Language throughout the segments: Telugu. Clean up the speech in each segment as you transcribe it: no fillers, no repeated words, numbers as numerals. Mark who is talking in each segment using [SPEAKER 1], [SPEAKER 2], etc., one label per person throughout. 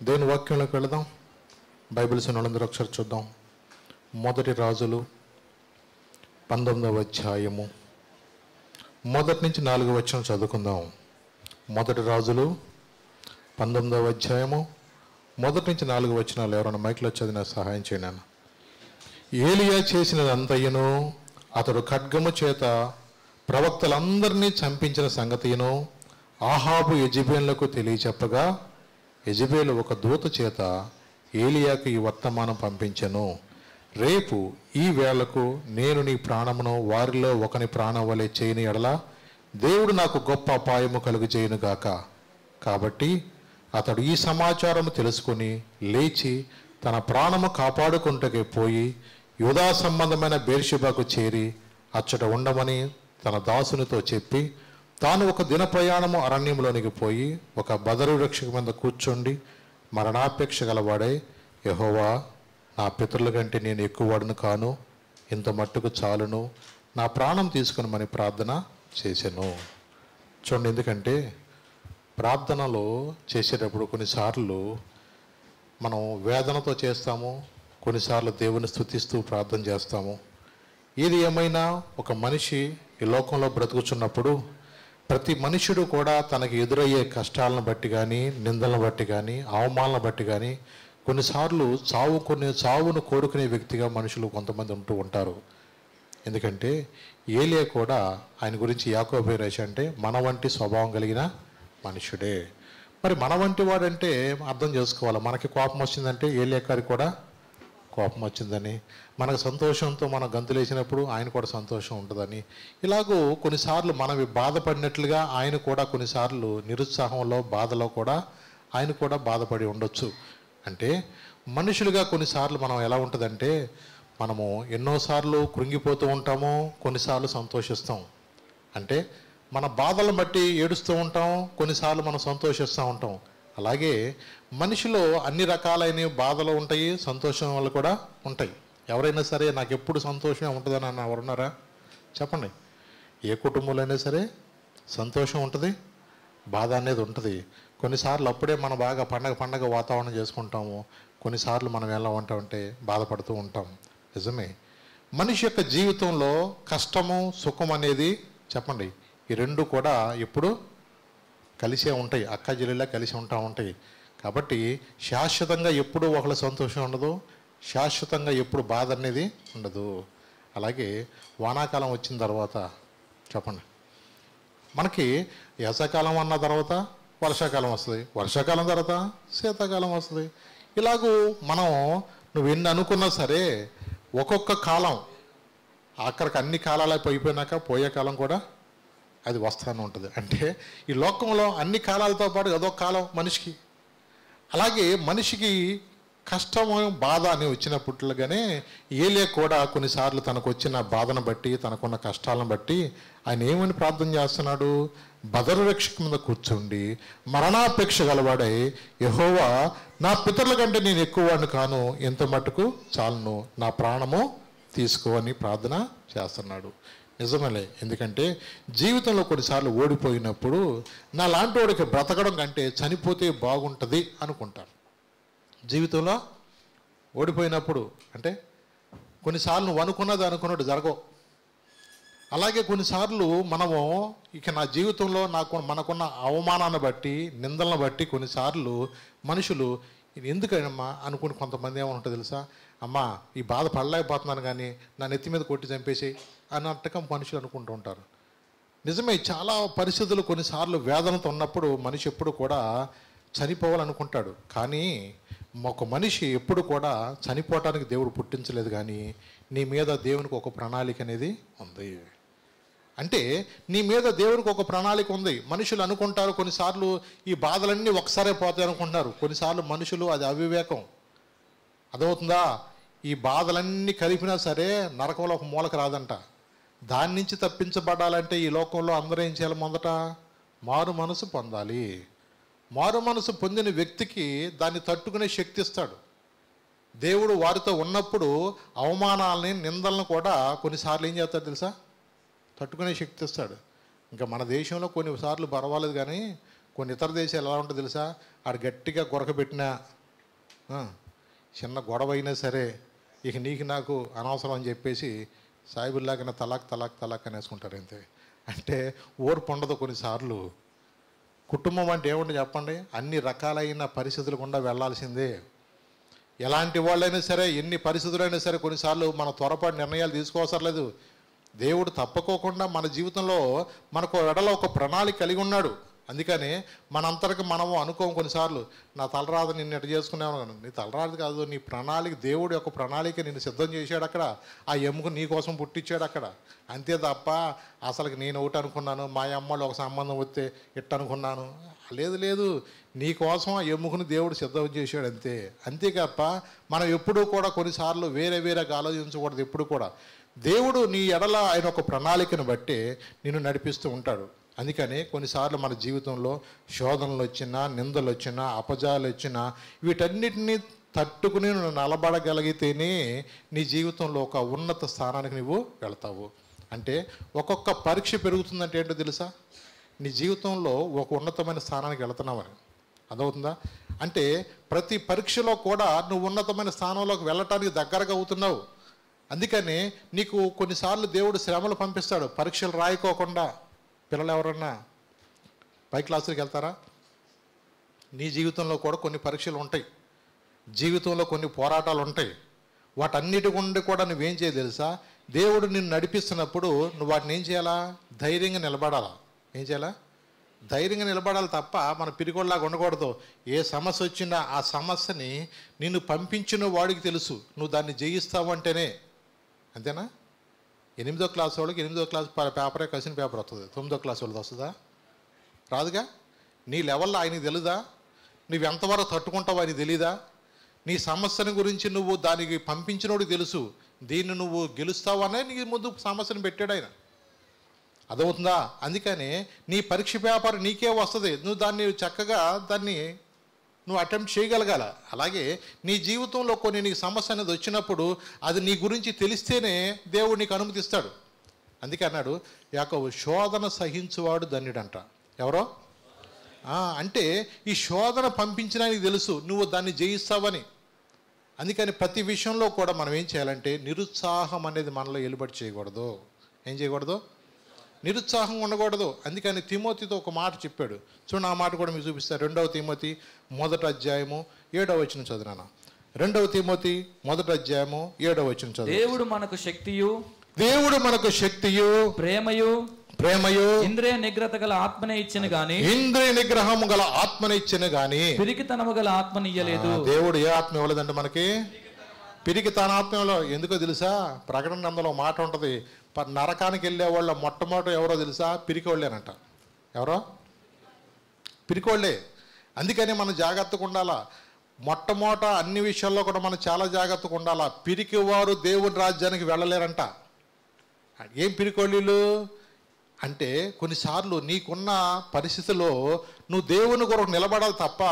[SPEAKER 1] దేవుని వాక్యంలోకి వెళదాం. బైబిల్స్ వాళ్ళందరూ ఒకసారి చూద్దాం. మొదటి రాజులు 19వ అధ్యాయము మొదటి నుంచి 4వ వచనం చదువుకుందాం. మొదటి రాజులు 19వ అధ్యాయము మొదటి నుంచి 4వ వచనాలు ఎవరైనా మైక్లో చదివిన సహాయం చేయను. ఏలియా చేసినదంతయును, అతడు ఖడ్గము చేత ప్రవక్తలందరినీ చంపించిన సంగతియును ఆహాబు యెజెబెలుకు తెలియచెప్పగా, యెజెబెలు ఒక దూత చేత ఏలియాకు ఈ వర్తమానం పంపించెను. రేపు ఈ వేళకు నేను నీ ప్రాణమును వారిలో ఒకని ప్రాణం వలె చేయని ఎడల దేవుడు నాకు గొప్ప అపాయము కలుగు చేయనుగాక. కాబట్టి అతడు ఈ సమాచారము తెలుసుకొని లేచి తన ప్రాణము కాపాడుకుంటకే పోయి యూదా సంబంధమైన బెర్షెబాకు చేరి అచ్చట ఉండమని తన దాసునితో చెప్పి, తాను ఒక దిన ప్రయాణము అరణ్యంలోనికి పోయి ఒక బదరు వృక్షం మీద కూర్చోండి మరణాపేక్ష గలవాడై, యెహోవా, నా పితరుల కంటే నేను ఎక్కువ వాడును కాను, ఇంత మట్టుకు చాలును, నా ప్రాణం తీసుకునమని ప్రార్థన చేశాను. చూడండి, ఎందుకంటే ప్రార్థనలో చేసేటప్పుడు కొన్నిసార్లు మనం వేదనతో చేస్తాము, కొన్నిసార్లు దేవుని స్తుతిస్తూ ప్రార్థన చేస్తాము. ఏది ఏమైనా ఒక మనిషి ఈ లోకంలో బ్రతుకుచున్నప్పుడు ప్రతి మనుషుడు కూడా తనకి ఎదురయ్యే కష్టాలను బట్టి కానీ, నిందలను బట్టి కానీ, అవమానాలను బట్టి కానీ కొన్నిసార్లు చావును కోరుకునే వ్యక్తిగా మనుషులు కొంతమంది ఉంటూ ఉంటారు. ఎందుకంటే ఏలియా కూడా ఆయన గురించి యాకోబు రాశి అంటే మన వంటి స్వభావం కలిగిన మనుషుడే. మరి మన వంటి వాడంటే అర్థం చేసుకోవాలి, మనకి కోపం వచ్చిందంటే ఏలియా గారికి కూడా కోపం వచ్చిందని, మనకు సంతోషంతో మనం గంతులేసినప్పుడు ఆయన కూడా సంతోషం ఉంటుందని, ఇలాగూ కొన్నిసార్లు మనం బాధపడినట్లుగా ఆయన కూడా కొన్నిసార్లు నిరుత్సాహంలో బాధలో కూడా ఆయన కూడా బాధపడి ఉండొచ్చు. అంటే మనుషులుగా కొన్నిసార్లు మనం ఎలా ఉంటుందంటే మనము ఎన్నోసార్లు కృంగిపోతూ ఉంటాము, కొన్నిసార్లు సంతోషిస్తాం. అంటే మన బాధలను బట్టి ఏడుస్తూ ఉంటాం, కొన్నిసార్లు మనం సంతోషిస్తూ ఉంటాం. అలాగే మనిషిలో అన్ని రకాలైన బాధలు ఉంటాయి, సంతోషం వల్ల కూడా ఉంటాయి. ఎవరైనా సరే నాకు ఎప్పుడు సంతోషమే ఉంటుందని అన్న ఎవరున్నారా చెప్పండి. ఏ కుటుంబంలో అయినా సరే సంతోషం ఉంటుంది, బాధ అనేది ఉంటుంది. కొన్నిసార్లు అప్పుడే మనం బాగా పండగ వాతావరణం చేసుకుంటాము, కొన్నిసార్లు మనం ఎలా ఉంటామంటే బాధపడుతూ ఉంటాం. నిజమే, మనిషి యొక్క జీవితంలో కష్టము సుఖం అనేది చెప్పండి ఈ రెండు కూడా ఎప్పుడు కలిసే ఉంటాయి, అక్క చెల్లెలా కలిసి ఉంటాయి. కాబట్టి శాశ్వతంగా ఎప్పుడు ఒకళ్ళ సంతోషం ఉండదు, శాశ్వతంగా ఎప్పుడు బాధ అనేది ఉండదు. అలాగే వానాకాలం వచ్చిన తర్వాత చెప్పండి, మనకి వేసవకాలం అన్న తర్వాత వర్షాకాలం వస్తుంది, వర్షాకాలం తర్వాత శీతాకాలం వస్తుంది. ఇలాగూ మనం నువ్వు ఎన్ని అనుకున్నా సరే ఒక్కొక్క కాలం అక్కడికి అన్ని కాలాలు అయిపోయినాక పోయే కాలం కూడా అది వస్తూనే ఉంటుంది. అంటే ఈ లోకంలో అన్ని కాలాలతో పాటు అదొక కాలం మనిషికి. అలాగే మనిషికి కష్టము బాధ అని వచ్చినప్పుడుగానే ఏలియా కూడా కొన్నిసార్లు తనకు వచ్చిన బాధను బట్టి, తనకున్న కష్టాలను బట్టి ఆయన ఏమని ప్రార్థన చేస్తున్నాడు, బదరు వృక్షం మీద కూర్చుండి మరణాపేక్ష గలవాడై, యెహోవా, నా పితరుల కంటే నేను ఎక్కువ వాడిని కాను, ఎంత మట్టుకు చాలును, నా ప్రాణము తీసుకో అని ప్రార్థన చేస్తున్నాడు. నిజమేలే, ఎందుకంటే జీవితంలో కొన్నిసార్లు ఓడిపోయినప్పుడు నా లాంటి వాడికి బ్రతకడం కంటే చనిపోతే బాగుంటుంది అనుకుంటారు. జీవితంలో ఓడిపోయినప్పుడు అంటే కొన్నిసార్లు నువ్వు అనుకున్నట్టు జరగవు. అలాగే కొన్నిసార్లు మనము ఇక నా జీవితంలో మనకున్న అవమానాన్ని బట్టి, నిందలను బట్టి కొన్నిసార్లు మనుషులు ఎందుకనమ్మా అనుకుని కొంతమంది ఏమంటుంది తెలుసా, అమ్మా ఈ బాధ పడలేకపోతున్నాను కానీ నా నెత్తి మీద కొట్టి చంపేసి అన్నట్టుగా మనుషులు అనుకుంటూ ఉంటారు. నిజమే, చాలా పరిస్థితులు కొన్నిసార్లు వేదనతో ఉన్నప్పుడు మనిషి ఎప్పుడు కూడా చనిపోవాలనుకుంటాడు. కానీ ఒక మనిషి ఎప్పుడు కూడా చనిపోవటానికి దేవుడు పుట్టించలేదు, కానీ నీ మీద దేవునికి ఒక ప్రణాళిక అనేది ఉంది. అంటే నీ మీద దేవునికి ఒక ప్రణాళిక ఉంది. మనుషులు అనుకుంటారు కొన్నిసార్లు ఈ బాధలన్నీ ఒకసారే పోతాయి అనుకుంటున్నారు. కొన్నిసార్లు మనుషులు అది అవివేకం, అదవుతుందా, ఈ బాధలన్నీ కలిపినా సరే నరకంలో ఒక మూలకు రాదంట. దాని నుంచి తప్పించబడాలంటే ఈ లోకంలో అందరూ ఏం చేయాలి, మొదట మారు మనసు పొందాలి. మారు మనసు పొందిన వ్యక్తికి దాన్ని తట్టుకునే శక్తి ఇస్తాడు దేవుడు. వారితో ఉన్నప్పుడు అవమానాలని, నిందలను కూడా కొన్నిసార్లు ఏం చేస్తాడు తెలుసా, తట్టుకునే శక్తి ఇస్తాడు. ఇంకా మన దేశంలో కొన్నిసార్లు పర్వాలేదు, కానీ కొన్ని ఇతర దేశాలు ఎలా ఉంటుందో తెలుసా, ఆడు గట్టిగా గొరకబెట్టినా చిన్న గొడవ అయినా సరే ఇక నీకు నాకు అనవసరం అని చెప్పేసి సాయిబుల్లాగా తలాక్ తలాక్ తలాక్ అనేసుకుంటారు అంతే. అంటే ఓర్పు ఉండదు కొన్నిసార్లు. కుటుంబం అంటే ఏముంటుంది చెప్పండి, అన్ని రకాలైన పరిస్థితులు గుండా వెళ్ళాల్సిందే. ఎలాంటి వాళ్ళైనా సరే, ఎన్ని పరిస్థితులైనా సరే కొన్నిసార్లు మన త్వరపాటు నిర్ణయాలు తీసుకోవసరం లేదు. దేవుడు తప్పకోకుండా మన జీవితంలో మనకు ఎడల ఒక ప్రణాళిక కలిగి ఉన్నాడు. అందుకని మనంతరికి మనము అనుకోం కొన్నిసార్లు, నా తలరాదు నిన్ను ఎట్ట చేసుకునేవాను. నీ తలరాదు కాదు, నీ ప్రణాళిక, దేవుడు యొక్క ప్రణాళిక నిన్ను సిద్ధం చేశాడు అక్కడ. ఆ ఎముక నీ కోసం పుట్టించాడు అక్కడ. అంతే తప్ప అసలుకి నేను ఒకటి అనుకున్నాను, మా అమ్మలో ఒక సంబంధం వస్తే ఇట్ట అనుకున్నాను, లేదు లేదు. నీ కోసం ఆ ఎముకను దేవుడు సిద్ధం చేశాడు అంతే. అంతే తప్ప మనం ఎప్పుడూ కూడా కొన్నిసార్లు వేరేగా ఆలోచించకూడదు. ఎప్పుడు కూడా దేవుడు నీ ఎడల ఆయన ఒక ప్రణాళికను బట్టి నిన్ను నడిపిస్తూ ఉంటాడు. అందుకని కొన్నిసార్లు మన జీవితంలో శోధనలు వచ్చినా, నిందలు వచ్చినా, అపజయాలు వచ్చినా వీటన్నిటినీ తట్టుకుని నువ్వు నిలబడగలిగితేనే నీ జీవితంలో ఒక ఉన్నత స్థానానికి నువ్వు వెళ్తావు. అంటే ఒక్కొక్క పరీక్ష పెరుగుతుందంటే ఏంటో తెలుసా, నీ జీవితంలో ఒక ఉన్నతమైన స్థానానికి వెళుతున్నావని అర్థమవుతుందా. అంటే ప్రతి పరీక్షలో కూడా నువ్వు ఉన్నతమైన స్థానంలోకి వెళ్ళటానికి దగ్గరగా అవుతున్నావు. అందుకని నీకు కొన్నిసార్లు దేవుడు శ్రమలు పంపిస్తాడు పరీక్షలు రాయకోకుండా. పిల్లలు ఎవరన్నా పై క్లాసులకు వెళ్తారా? నీ జీవితంలో కూడా కొన్ని పరీక్షలు ఉంటాయి, జీవితంలో కొన్ని పోరాటాలు ఉంటాయి. వాటన్నిటి గుండి కూడా నువ్వేం చేయాలి తెలుసా, దేవుడు నిన్ను నడిపిస్తున్నప్పుడు నువ్వు వాటిని ఏం చేయాలా, ధైర్యంగా నిలబడాలా. ఏం చేయాలా, ధైర్యంగా నిలబడాలి తప్ప మన పిరిగోళ్ళలాగా ఉండకూడదు. ఏ సమస్య వచ్చినా ఆ సమస్యని నిన్ను పంపించిన వాడికి తెలుసు, నువ్వు దాన్ని జయిస్తావు అంటేనే. అంతేనా? 8వ క్లాస్ వాళ్ళకి 8వ క్లాస్ పేపరే క్వశ్చన్ పేపర్ వస్తుంది, 9వ క్లాస్ వాళ్ళది వస్తుందా? రాదుగా. నీ లెవెల్లో ఆయనకి తెలుదా, నువ్వు ఎంతవరకు తట్టుకుంటావు ఆయనకి తెలీదా? నీ సమస్యని గురించి నువ్వు దానికి పంపించినోడికి తెలుసు, దీన్ని నువ్వు గెలుస్తావనే నీ ముందు సమస్యను పెట్టాడు ఆయన. అదవుతుందా? అందుకని నీ పరీక్ష పేపర్ నీకే వస్తుంది, నువ్వు దాన్ని చక్కగా నువ్వు అటెంప్ట్ చేయగలగాల. అలాగే నీ జీవితంలో కొన్ని నీకు సమస్య అనేది వచ్చినప్పుడు అది నీ గురించి తెలిస్తేనే దేవుడు నీకు అనుమతిస్తాడు. అందుకే అన్నాడు యాకోబు, శోధన సహించువాడు ధన్యుడంట. ఎవరో అంటే ఈ శోధన పంపించినా నీకు తెలుసు నువ్వు దాన్ని జయిస్తావని. అందుకని ప్రతి విషయంలో కూడా మనం ఏం చేయాలంటే నిరుత్సాహం అనేది మనలో ఎలుబడి చేయకూడదు. ఏం చేయకూడదు, నిరుత్సాహం ఉండకూడదు. అందుకని తిమోతితో ఒక మాట చెప్పాడు చూడండి, ఆ మాట కూడా మీకు చూపిస్తారు. 2వ తిమోతి 1వ అధ్యాయము 7వ వచనం చదివినా. 2వ తిమోతి 1వ అధ్యాయము 7వ వచనం చదువు.
[SPEAKER 2] దేవుడు మనకు శక్తియు ప్రేమయు ఇంద్రియ నిగ్రహం గల ఆత్మనే ఇచ్చిన గాని పిరికితనము గల ఆత్మని ఇయ్యలేదు.
[SPEAKER 1] దేవుడు ఏ ఆత్మ ఇవ్వలేదంటే మనకి, పిరికితన ఆత్మలో. ఎందుకో తెలుసా, ప్రకటన గ్రంథంలో మాట ఉంటుంది, నరకానికి వెళ్ళే వాళ్ళ మొట్టమొదటి ఎవరో తెలుసా, పిరికోళ్ళేనంట. ఎవరో పిరికోళ్ళే. అందుకని మనం జాగ్రత్తగా ఉండాలా. మొట్టమొదట అన్ని విషయాల్లో కూడా మనం చాలా జాగ్రత్తగా ఉండాలా. పిరికివారు దేవుని రాజ్యానికి వెళ్ళలేరంట. ఏం పిరికోళ్ళు అంటే, కొన్నిసార్లు నీకున్న పరిస్థితిలో నువ్వు దేవుని కొరకు నిలబడాలి తప్ప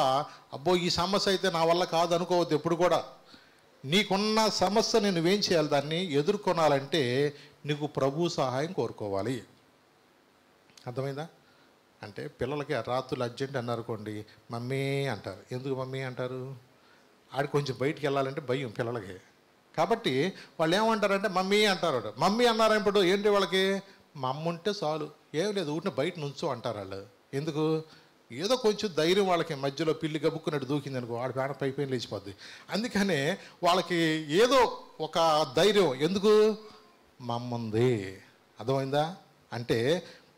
[SPEAKER 1] అబ్బో ఈ సమస్య అయితే నా వల్ల కాదు అనుకోవద్దు. ఎప్పుడు కూడా నీకున్న సమస్యని నువ్వేం చేయాలి, దాన్ని ఎదుర్కొనాలంటే నీకు ప్రభు సహాయం కోరుకోవాలి. అర్థమైందా? అంటే పిల్లలకి రాత్రులు అర్జెంట్ అన్నారనుకోండి, మమ్మీ అంటారు. ఎందుకు మమ్మీ అంటారు? ఆడి కొంచెం బయటికి వెళ్ళాలంటే భయం పిల్లలకి. కాబట్టి వాళ్ళు ఏమంటారంటే మమ్మీ అంటారు. మమ్మీ అన్నారప్పుడు ఏంటి వాళ్ళకి, మా అమ్మ ఉంటే చాలు, ఏం లేదు ఊరిని బయట నుంచో అంటారు వాళ్ళు. ఎందుకు? ఏదో కొంచెం ధైర్యం వాళ్ళకి. మధ్యలో పిల్లి గబుక్కున్నట్టు దూకింది అనుకో, ఆడ పేడ పైపైన లేచిపోద్ది. అందుకనే వాళ్ళకి ఏదో ఒక ధైర్యం. ఎందుకు? మా అమ్మ ఉంది. అర్థమైందా? అంటే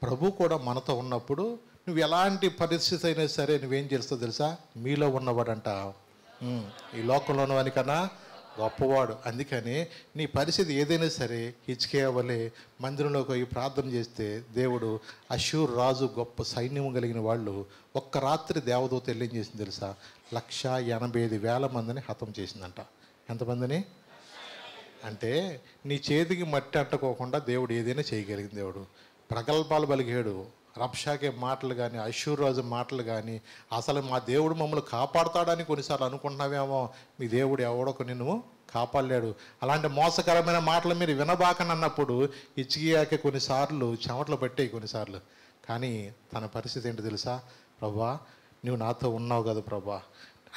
[SPEAKER 1] ప్రభు కూడా మనతో ఉన్నప్పుడు నువ్వు ఎలాంటి పరిస్థితి అయినా సరే నువ్వేం చేస్తావు తెలుసా, మీలో ఉన్నవాడంట ఈ లోకంలో ఉన్నవానికన్నా గొప్పవాడు. అందుకని నీ పరిస్థితి ఏదైనా సరే హిజ్కియా వలె మందిరంలోకి పోయి ప్రార్థన చేస్తే దేవుడు అష్షూరు రాజు గొప్ప సైన్యం కలిగిన వాళ్ళు ఒక్క రాత్రి దేవదూత ఏం చేసింది తెలుసా, 185,000 మందిని హతం చేసిందంట. ఎంతమందిని అంటే నీ చేతికి మట్టి అంటుకోకుండా దేవుడు ఏదైనా చేయగలిగిన దేవుడు. ప్రగల్భాలు పలికాడు. రబ్షాకే మాటలు కానీ, అష్షూరు రాజు మాటలు కానీ, అసలు మా దేవుడు మమ్మల్ని కాపాడుతాడని కొన్నిసార్లు అనుకుంటున్నావేమో, మీ దేవుడు ఎవడొక నిన్ను కాపాడలేడు. అలాంటి మోసకరమైన మాటలు మీరు వినబాకని అన్నప్పుడు హిజ్కియాకి కొన్నిసార్లు చెమటలు పట్టాయి కొన్నిసార్లు. కానీ తన పరిస్థితి ఏంటో తెలుసా, ప్రభా నువ్వు నాతో ఉన్నావు కదా ప్రభా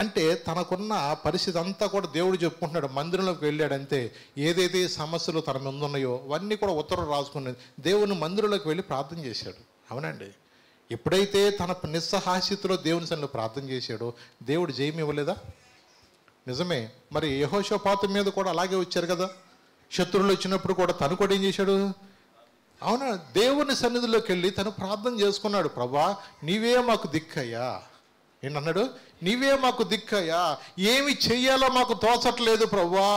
[SPEAKER 1] అంటే తనకున్న పరిస్థితి అంతా కూడా దేవుడు చెప్పుకుంటున్నాడు. మందిరంలోకి వెళ్ళాడంతే, ఏదైతే సమస్యలు తన ముందు ఉన్నాయో అవన్నీ కూడా ఉత్తరం రాసుకున్నది. దేవుని మందిరంలోకి వెళ్ళి ప్రార్థన చేశాడు. అవునండి, ఎప్పుడైతే తన నిస్సహాస్థితిలో దేవుని సన్నిధిలో ప్రార్థన చేశాడో దేవుడు జయం ఇవ్వలేదా? నిజమే. మరి యెహోషాపాతు మీద కూడా అలాగే వచ్చారు కదా, శత్రువులు వచ్చినప్పుడు కూడా తను కూడా ఏం చేశాడు? అవునా, దేవుని సన్నిధిలోకి వెళ్ళి తను ప్రార్థన చేసుకున్నాడు. ప్రభా నీవే మాకు దిక్కయ్యా. ఏంటన్నాడు? నీవే మాకు దిక్కయ్యా, ఏమి చెయ్యాలో మాకు తోచట్లేదు ప్రభా.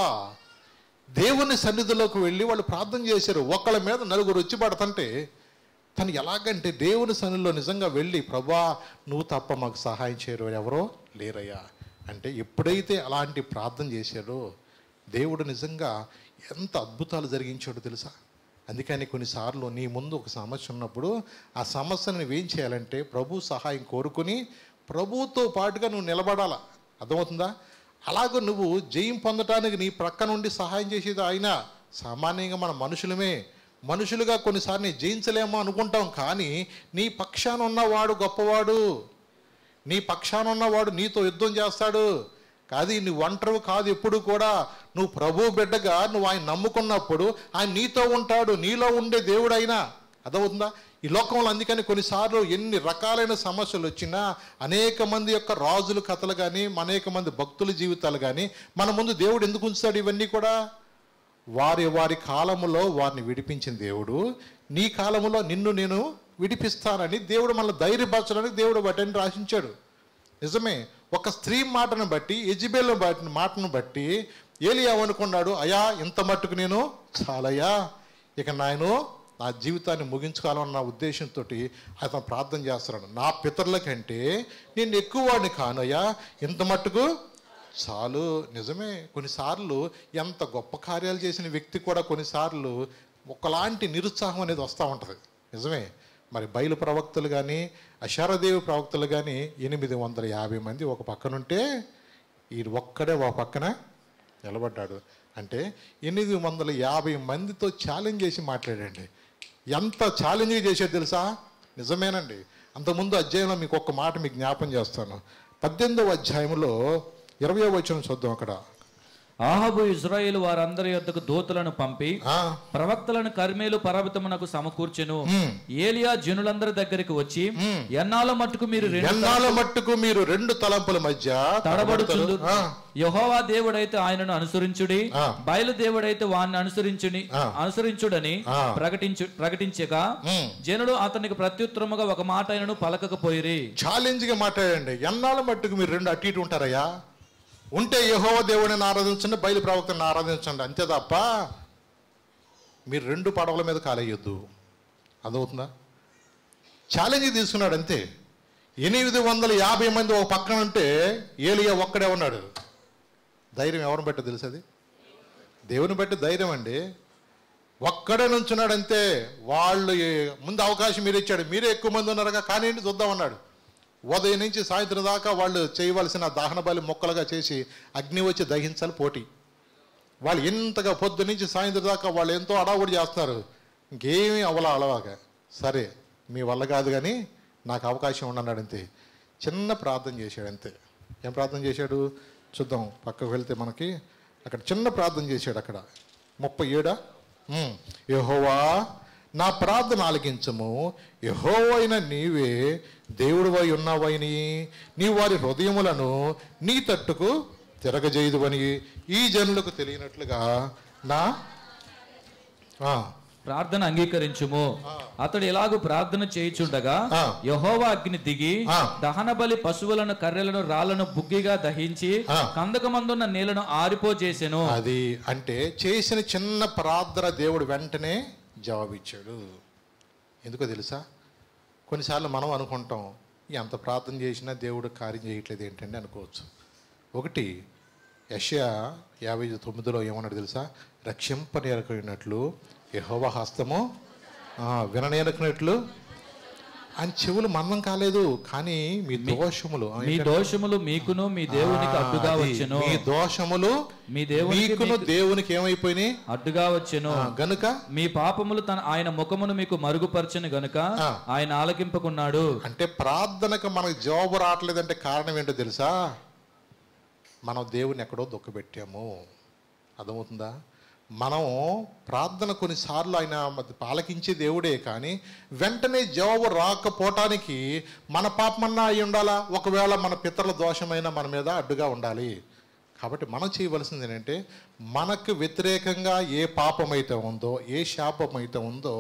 [SPEAKER 1] దేవుని సన్నిధిలోకి వెళ్ళి వాళ్ళు ప్రార్థన చేశారు. ఒకళ్ళ మీద నలుగురు వచ్చి పడుతుంటే తను ఎలాగంటే దేవుని సన్నిధిలో నిజంగా వెళ్ళి ప్రభా నువ్వు తప్ప మాకు సహాయం చేయరు ఎవరో లేరయ్యా అంటే ఎప్పుడైతే అలాంటి ప్రార్థన చేశాడో దేవుడు నిజంగా ఎంత అద్భుతాలు జరిగించాడో తెలుసా? అందుకని కొన్నిసార్లు నీ ముందు ఒక సమస్య ఉన్నప్పుడు ఆ సమస్యను నువ్వేం చేయాలంటే ప్రభు సహాయం కోరుకుని ప్రభువుతో పాటుగా నువ్వు నిలబడాల. అర్థమవుతుందా? అలాగ నువ్వు జయం పొందటానికి నీ ప్రక్క నుండి సహాయం చేసేది ఆయన. సామాన్యంగా మన మనుషులుగా కొన్నిసార్లు నీ జయించలేమో అనుకుంటాం, కానీ నీ పక్షాన ఉన్నవాడు గొప్పవాడు, నీ పక్షాన ఉన్నవాడు నీతో యుద్ధం చేస్తాడు. కాదు నువ్వు ఒంటరివి కాదు, ఎప్పుడు కూడా నువ్వు ప్రభు బిడ్డగా నువ్వు ఆయన నమ్ముకున్నప్పుడు ఆయన నీతో ఉంటాడు, నీలో ఉండే దేవుడు అయినా. అర్థమవుతుందా? ఈ లోకంలో అందుకని కొన్నిసార్లు ఎన్ని రకాలైన సమస్యలు వచ్చినా అనేక మంది యొక్క రాజుల కథలు కానీ అనేక మంది భక్తుల జీవితాలు కానీ మన ముందు దేవుడు ఎందుకు ఉంచుతాడు? ఇవన్నీ కూడా వారి కాలములో వారిని విడిపించిన దేవుడు నీ కాలములో నిన్ను నేను విడిపిస్తానని దేవుడు మనల్ని ధైర్యపరచడానికి దేవుడు వాటిని రాసించాడు. నిజమే. ఒక స్త్రీ మాటను బట్టి, యెజబెల్ మాటను బట్టి ఏలియా అనుకున్నాడు, అయ్యా ఇంత మట్టుకు నేను చాలయ్యా, ఇక నా జీవితాన్ని ముగించుకోవాలన్న ఉద్దేశంతో అతను ప్రార్థన చేస్తున్నాడు. నా పితరుల కంటే నేను ఎక్కువ వాడిని కానయ్యా, ఇంత మట్టుకు చాలు. నిజమే. కొన్నిసార్లు ఎంత గొప్ప కార్యాలు చేసిన వ్యక్తి కూడా కొన్నిసార్లు ఒకలాంటి నిరుత్సాహం అనేది వస్తూ ఉంటుంది. నిజమే. మరి బయలు ప్రవక్తలు కానీ అషారదేవి ప్రవక్తలు కానీ 850 మంది ఒక పక్కనుంటే ఈ ఒక్కడే ఒక పక్కన నిలబడ్డాడు. అంటే 850 మందితో ఛాలెంజ్ చేసి మాట్లాడండి. ఎంత ఛాలెంజ్ చేసేది తెలుసా? నిజమేనండి. అంతకుముందు అధ్యాయంలో మీకు ఒక్క మాట మీకు జ్ఞాపం చేస్తాను. 18వ అధ్యాయంలో 20వ వచనం చూద్దాం. అక్కడ
[SPEAKER 2] ఆహాబు ఇశ్రాయేలు వారందరి యొద్దకు దూతలను పంపి ప్రవక్తలను కర్మేలు పర్వతమునకు సమకూర్చెను. ఏలియా జనులందరి దగ్గరికి వచ్చి ఎన్నాళ్ళ మట్టుకు మీరు రెండు తలంపుల మధ్య తడబడుచుండు, యెహోవా దేవుడైతే ఆయనను అనుసరించుడి, బయలు దేవుడైతే వారిని అనుసరించుడని ప్రకటించగా జనులు అతనికి ప్రత్యుత్తరముగా ఒక మాట ఆయనను పలకకపోయిరి.
[SPEAKER 1] ఛాలెంజ్ గా మాట్లాడండి. ఎన్నాళ్ళ మట్టుకు మీరు రెండు అటు ఇటు ఉంటారయ్యా? ఉంటే యెహోవా దేవుడిని ఆరాధించండి, బయలు ప్రవక్తని ఆరాధించండి, అంతే తప్ప మీరు రెండు పడవల మీద కాలేయొద్దు. అదవుతుందా? ఛాలెంజ్ తీసుకున్నాడు అంతే. 850 మంది ఒక పక్కన ఉంటే ఏలియా ఒక్కడే ఉన్నాడు. ధైర్యం ఎవరిని బట్టి తెలుసు? అది దేవుని బట్టి ధైర్యం అండి. ఒక్కడే నుంచున్నాడు అంతే. వాళ్ళు ముందు అవకాశం మీరు ఇచ్చాడు, మీరే ఎక్కువ మంది ఉన్నారుగా, కానీ చూద్దామన్నాడు. ఉదయం నుంచి సాయంత్రం దాకా వాళ్ళు చేయవలసిన దహన బలి మొక్కలుగా చేసి అగ్ని వచ్చి దహించాలి పోటీ. వాళ్ళు ఎంతగా పొద్దు నుంచి సాయంత్రం దాకా వాళ్ళు ఎంతో అడావుడి చేస్తారు. ఇంకేమీ అలవాగా. సరే మీ వల్ల కాదు కానీ నాకు అవకాశం ఉండన్నాడు అంతే. చిన్న ప్రార్థన చేశాడు అంతే. ఏం ప్రార్థన చేశాడు చూద్దాం. పక్కకు వెళ్తే మనకి అక్కడ చిన్న ప్రార్థన చేశాడు. అక్కడ 37 యెహోవా నా ప్రార్థన ఆలకించము, యెహోవైన నీవే దేవుడివై ఉన్నావని నీ వారి హృదయములను నీ తట్టుకు తిరగజేయుదువని ఈ జనులకు తెలియనట్లుగా నా
[SPEAKER 2] ప్రార్థన అంగీకరించుము. అతడు ఎలాగూ ప్రార్థన చేయుచుండగా యెహోవా అగ్ని దిగి దహన బలి పశువులను కర్రెలను రాళ్లను బుగ్గిగా దహించి కందకమందున్న నీళ్లను ఆరిపోజేసెను.
[SPEAKER 1] అది అంటే చేసిన చిన్న ప్రార్థన దేవుడు వెంటనే జవాబిచ్చాడు. ఎందుకో తెలుసా? కొన్నిసార్లు మనం అనుకుంటాం ఎంత ప్రార్థన చేసినా దేవుడు కార్యం చేయట్లేదు ఏంటండి అనుకోవచ్చు. ఒకటి యెషయా 59లో ఏమన్నాడు తెలుసా? రక్షింపనేరకైనట్లు యెహోవా హస్తము విననేరకనట్లు ఆయన చెవులు మందం కాలేదు, కానీ మీ దోషములు
[SPEAKER 2] మీకును మీ దేవునికి అడ్డుగా వచ్చెను.
[SPEAKER 1] మీ దోషములు
[SPEAKER 2] మీ దేవునికును
[SPEAKER 1] దేవునికి ఏమైపోయినాయి?
[SPEAKER 2] అడ్డుగా వచ్చెను.
[SPEAKER 1] గనుక
[SPEAKER 2] మీ పాపములు ఆయన ముఖమును మీకు మరుగుపరచను గనుక ఆయన ఆలకింపకున్నాడు.
[SPEAKER 1] అంటే ప్రార్థనకు మనకు జవాబు రావట్లేదంటే కారణం ఏంటో తెలుసా? మనం దేవుని ఎక్కడో దుఃఖపెట్టాము. అర్థమవుతుందా? మనం ప్రార్థన కొన్నిసార్లు ఆయన ఆలకించే దేవుడే, కానీ వెంటనే జవాబు రాకపోవటానికి మన పాపమన్నా అయి ఉండాలా, ఒకవేళ మన పితరుల దోషమైన మన మీద అడ్డుగా ఉండాలి. కాబట్టి మనం చేయవలసింది ఏంటంటే, మనకు వ్యతిరేకంగా ఏ పాపమైతే ఉందో, ఏ శాపమైతే ఉందో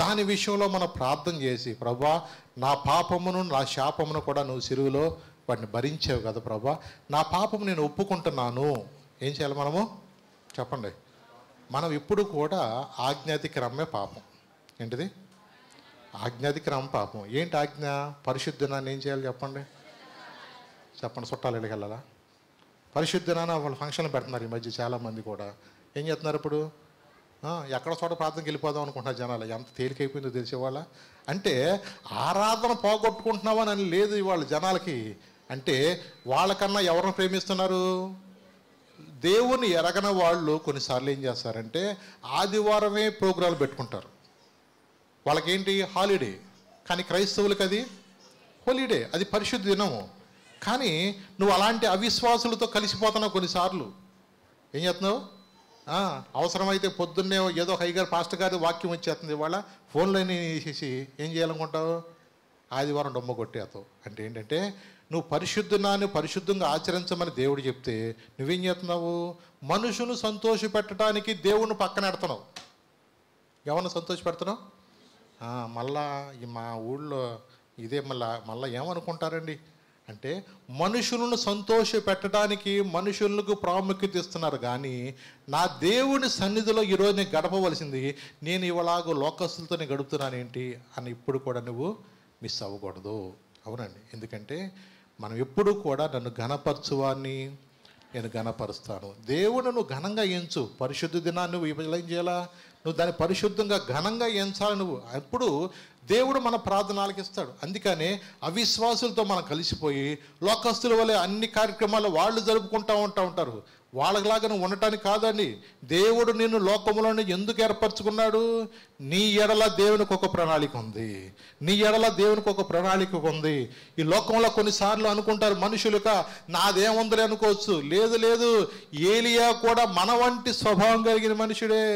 [SPEAKER 1] దాని విషయంలో మనం ప్రార్థన చేసి, ప్రభా నా పాపమును నా శాపమును కూడా నువ్వు సిలువలో వాటిని భరించావు కదా ప్రభా, నా పాపము నేను ఒప్పుకుంటున్నాను. ఏం చేయాలి మనము? చెప్పండి. మనం ఇప్పుడు కూడా ఆజ్ఞాతిక్రమే పాపం. ఏంటిది? ఆజ్ఞాతిక్రమం పాపం. ఏంటి ఆజ్ఞ? పరిశుద్ధనాన్ని ఏం చేయాలి చెప్పండి? చుట్టాలు వెళ్ళాలా? పరిశుద్ధనాన్ని వాళ్ళు ఫంక్షన్లు పెడుతున్నారు ఈ మధ్య చాలామంది కూడా. ఏం చేస్తున్నారు ఇప్పుడు? ఎక్కడ చోట ప్రార్థనకి వెళ్ళిపోదాం అనుకుంటున్నారు జనాలు. ఎంత తేలికైపోయిందో తెలిసేవాళ్ళ. అంటే ఆరాధన పోగొట్టుకుంటున్నావని లేదు ఇవాళ జనాలకి. అంటే వాళ్ళకన్నా ఎవరిని ప్రేమిస్తున్నారు? దేవుని ఎరగన వాళ్ళు కొన్నిసార్లు ఏం చేస్తారంటే ఆదివారమే ప్రోగ్రాంలు పెట్టుకుంటారు. వాళ్ళకేంటి? హాలిడే. కానీ క్రైస్తవులకి అది హాలిడే, అది పరిశుద్ధ దినము. కానీ నువ్వు అలాంటి అవిశ్వాసులతో కలిసిపోతున్నావు కొన్నిసార్లు. ఏం చేస్తున్నావు? అవసరమైతే పొద్దున్నే ఏదో హైగారు పాస్టర్ గారి వాక్యం వచ్చేస్తుంది, ఇవాళ ఫోన్లోనే వేసేసి ఏం చేయాలనుకుంటావు? ఆదివారం డొమ్మ కొట్టేస్తావు. అంటే ఏంటంటే నువ్వు పరిశుద్ధనాన్ని పరిశుద్ధంగా ఆచరించమని దేవుడు చెప్తే నువ్వేం చేస్తున్నావు? మనుషును సంతోష పెట్టడానికి దేవుని పక్కన పెడుతున్నావు. ఎవరిని సంతోష పెడుతున్నావు? మళ్ళా మా ఊళ్ళో ఇదే మళ్ళా ఏమనుకుంటారండి అంటే, మనుషులను సంతోష పెట్టడానికి మనుషులకు ప్రాముఖ్యత ఇస్తున్నారు, కానీ నా దేవుని సన్నిధిలో ఈరోజు నేను గడపవలసింది నేను ఇవలాగో లోకస్తులతోనే గడుపుతున్నానేంటి అని ఇప్పుడు కూడా నువ్వు మిస్ అవ్వకూడదు. అవునండి. ఎందుకంటే మనం ఎప్పుడు కూడా నన్ను ఘనపరచువాన్ని నేను ఘనపరుస్తాను. దేవుడు నువ్వు ఘనంగా ఎంచు. పరిశుద్ధ దినాన్ని నువ్వు ఏం చేయాలా? నువ్వు దాన్ని పరిశుద్ధంగా ఘనంగా ఎంచాలి నువ్వు. అప్పుడు దేవుడు మన ప్రార్థనలకు ఇస్తాడు. అందుకనే అవిశ్వాసులతో మనం కలిసిపోయి లోకస్తుల వల్ల అన్ని కార్యక్రమాలు వాళ్ళు జరుపుకుంటూ ఉంటారు. వాళ్ళలాగా నువ్వు ఉండటానికి కాదండి. దేవుడు నిన్ను లోకములోనే ఎందుకు ఏర్పరచుకున్నాడు? నీ ఎడల దేవునికి ఒక ప్రణాళిక ఉంది. నీ ఎడల దేవునికి ఒక ప్రణాళిక ఉంది. ఈ లోకంలో కొన్నిసార్లు అనుకుంటారు మనుషులుగా నాదేముందని అనుకోవచ్చు. లేదు, ఏలియా కూడా మన వంటి స్వభావం కలిగిన మనుషుడే.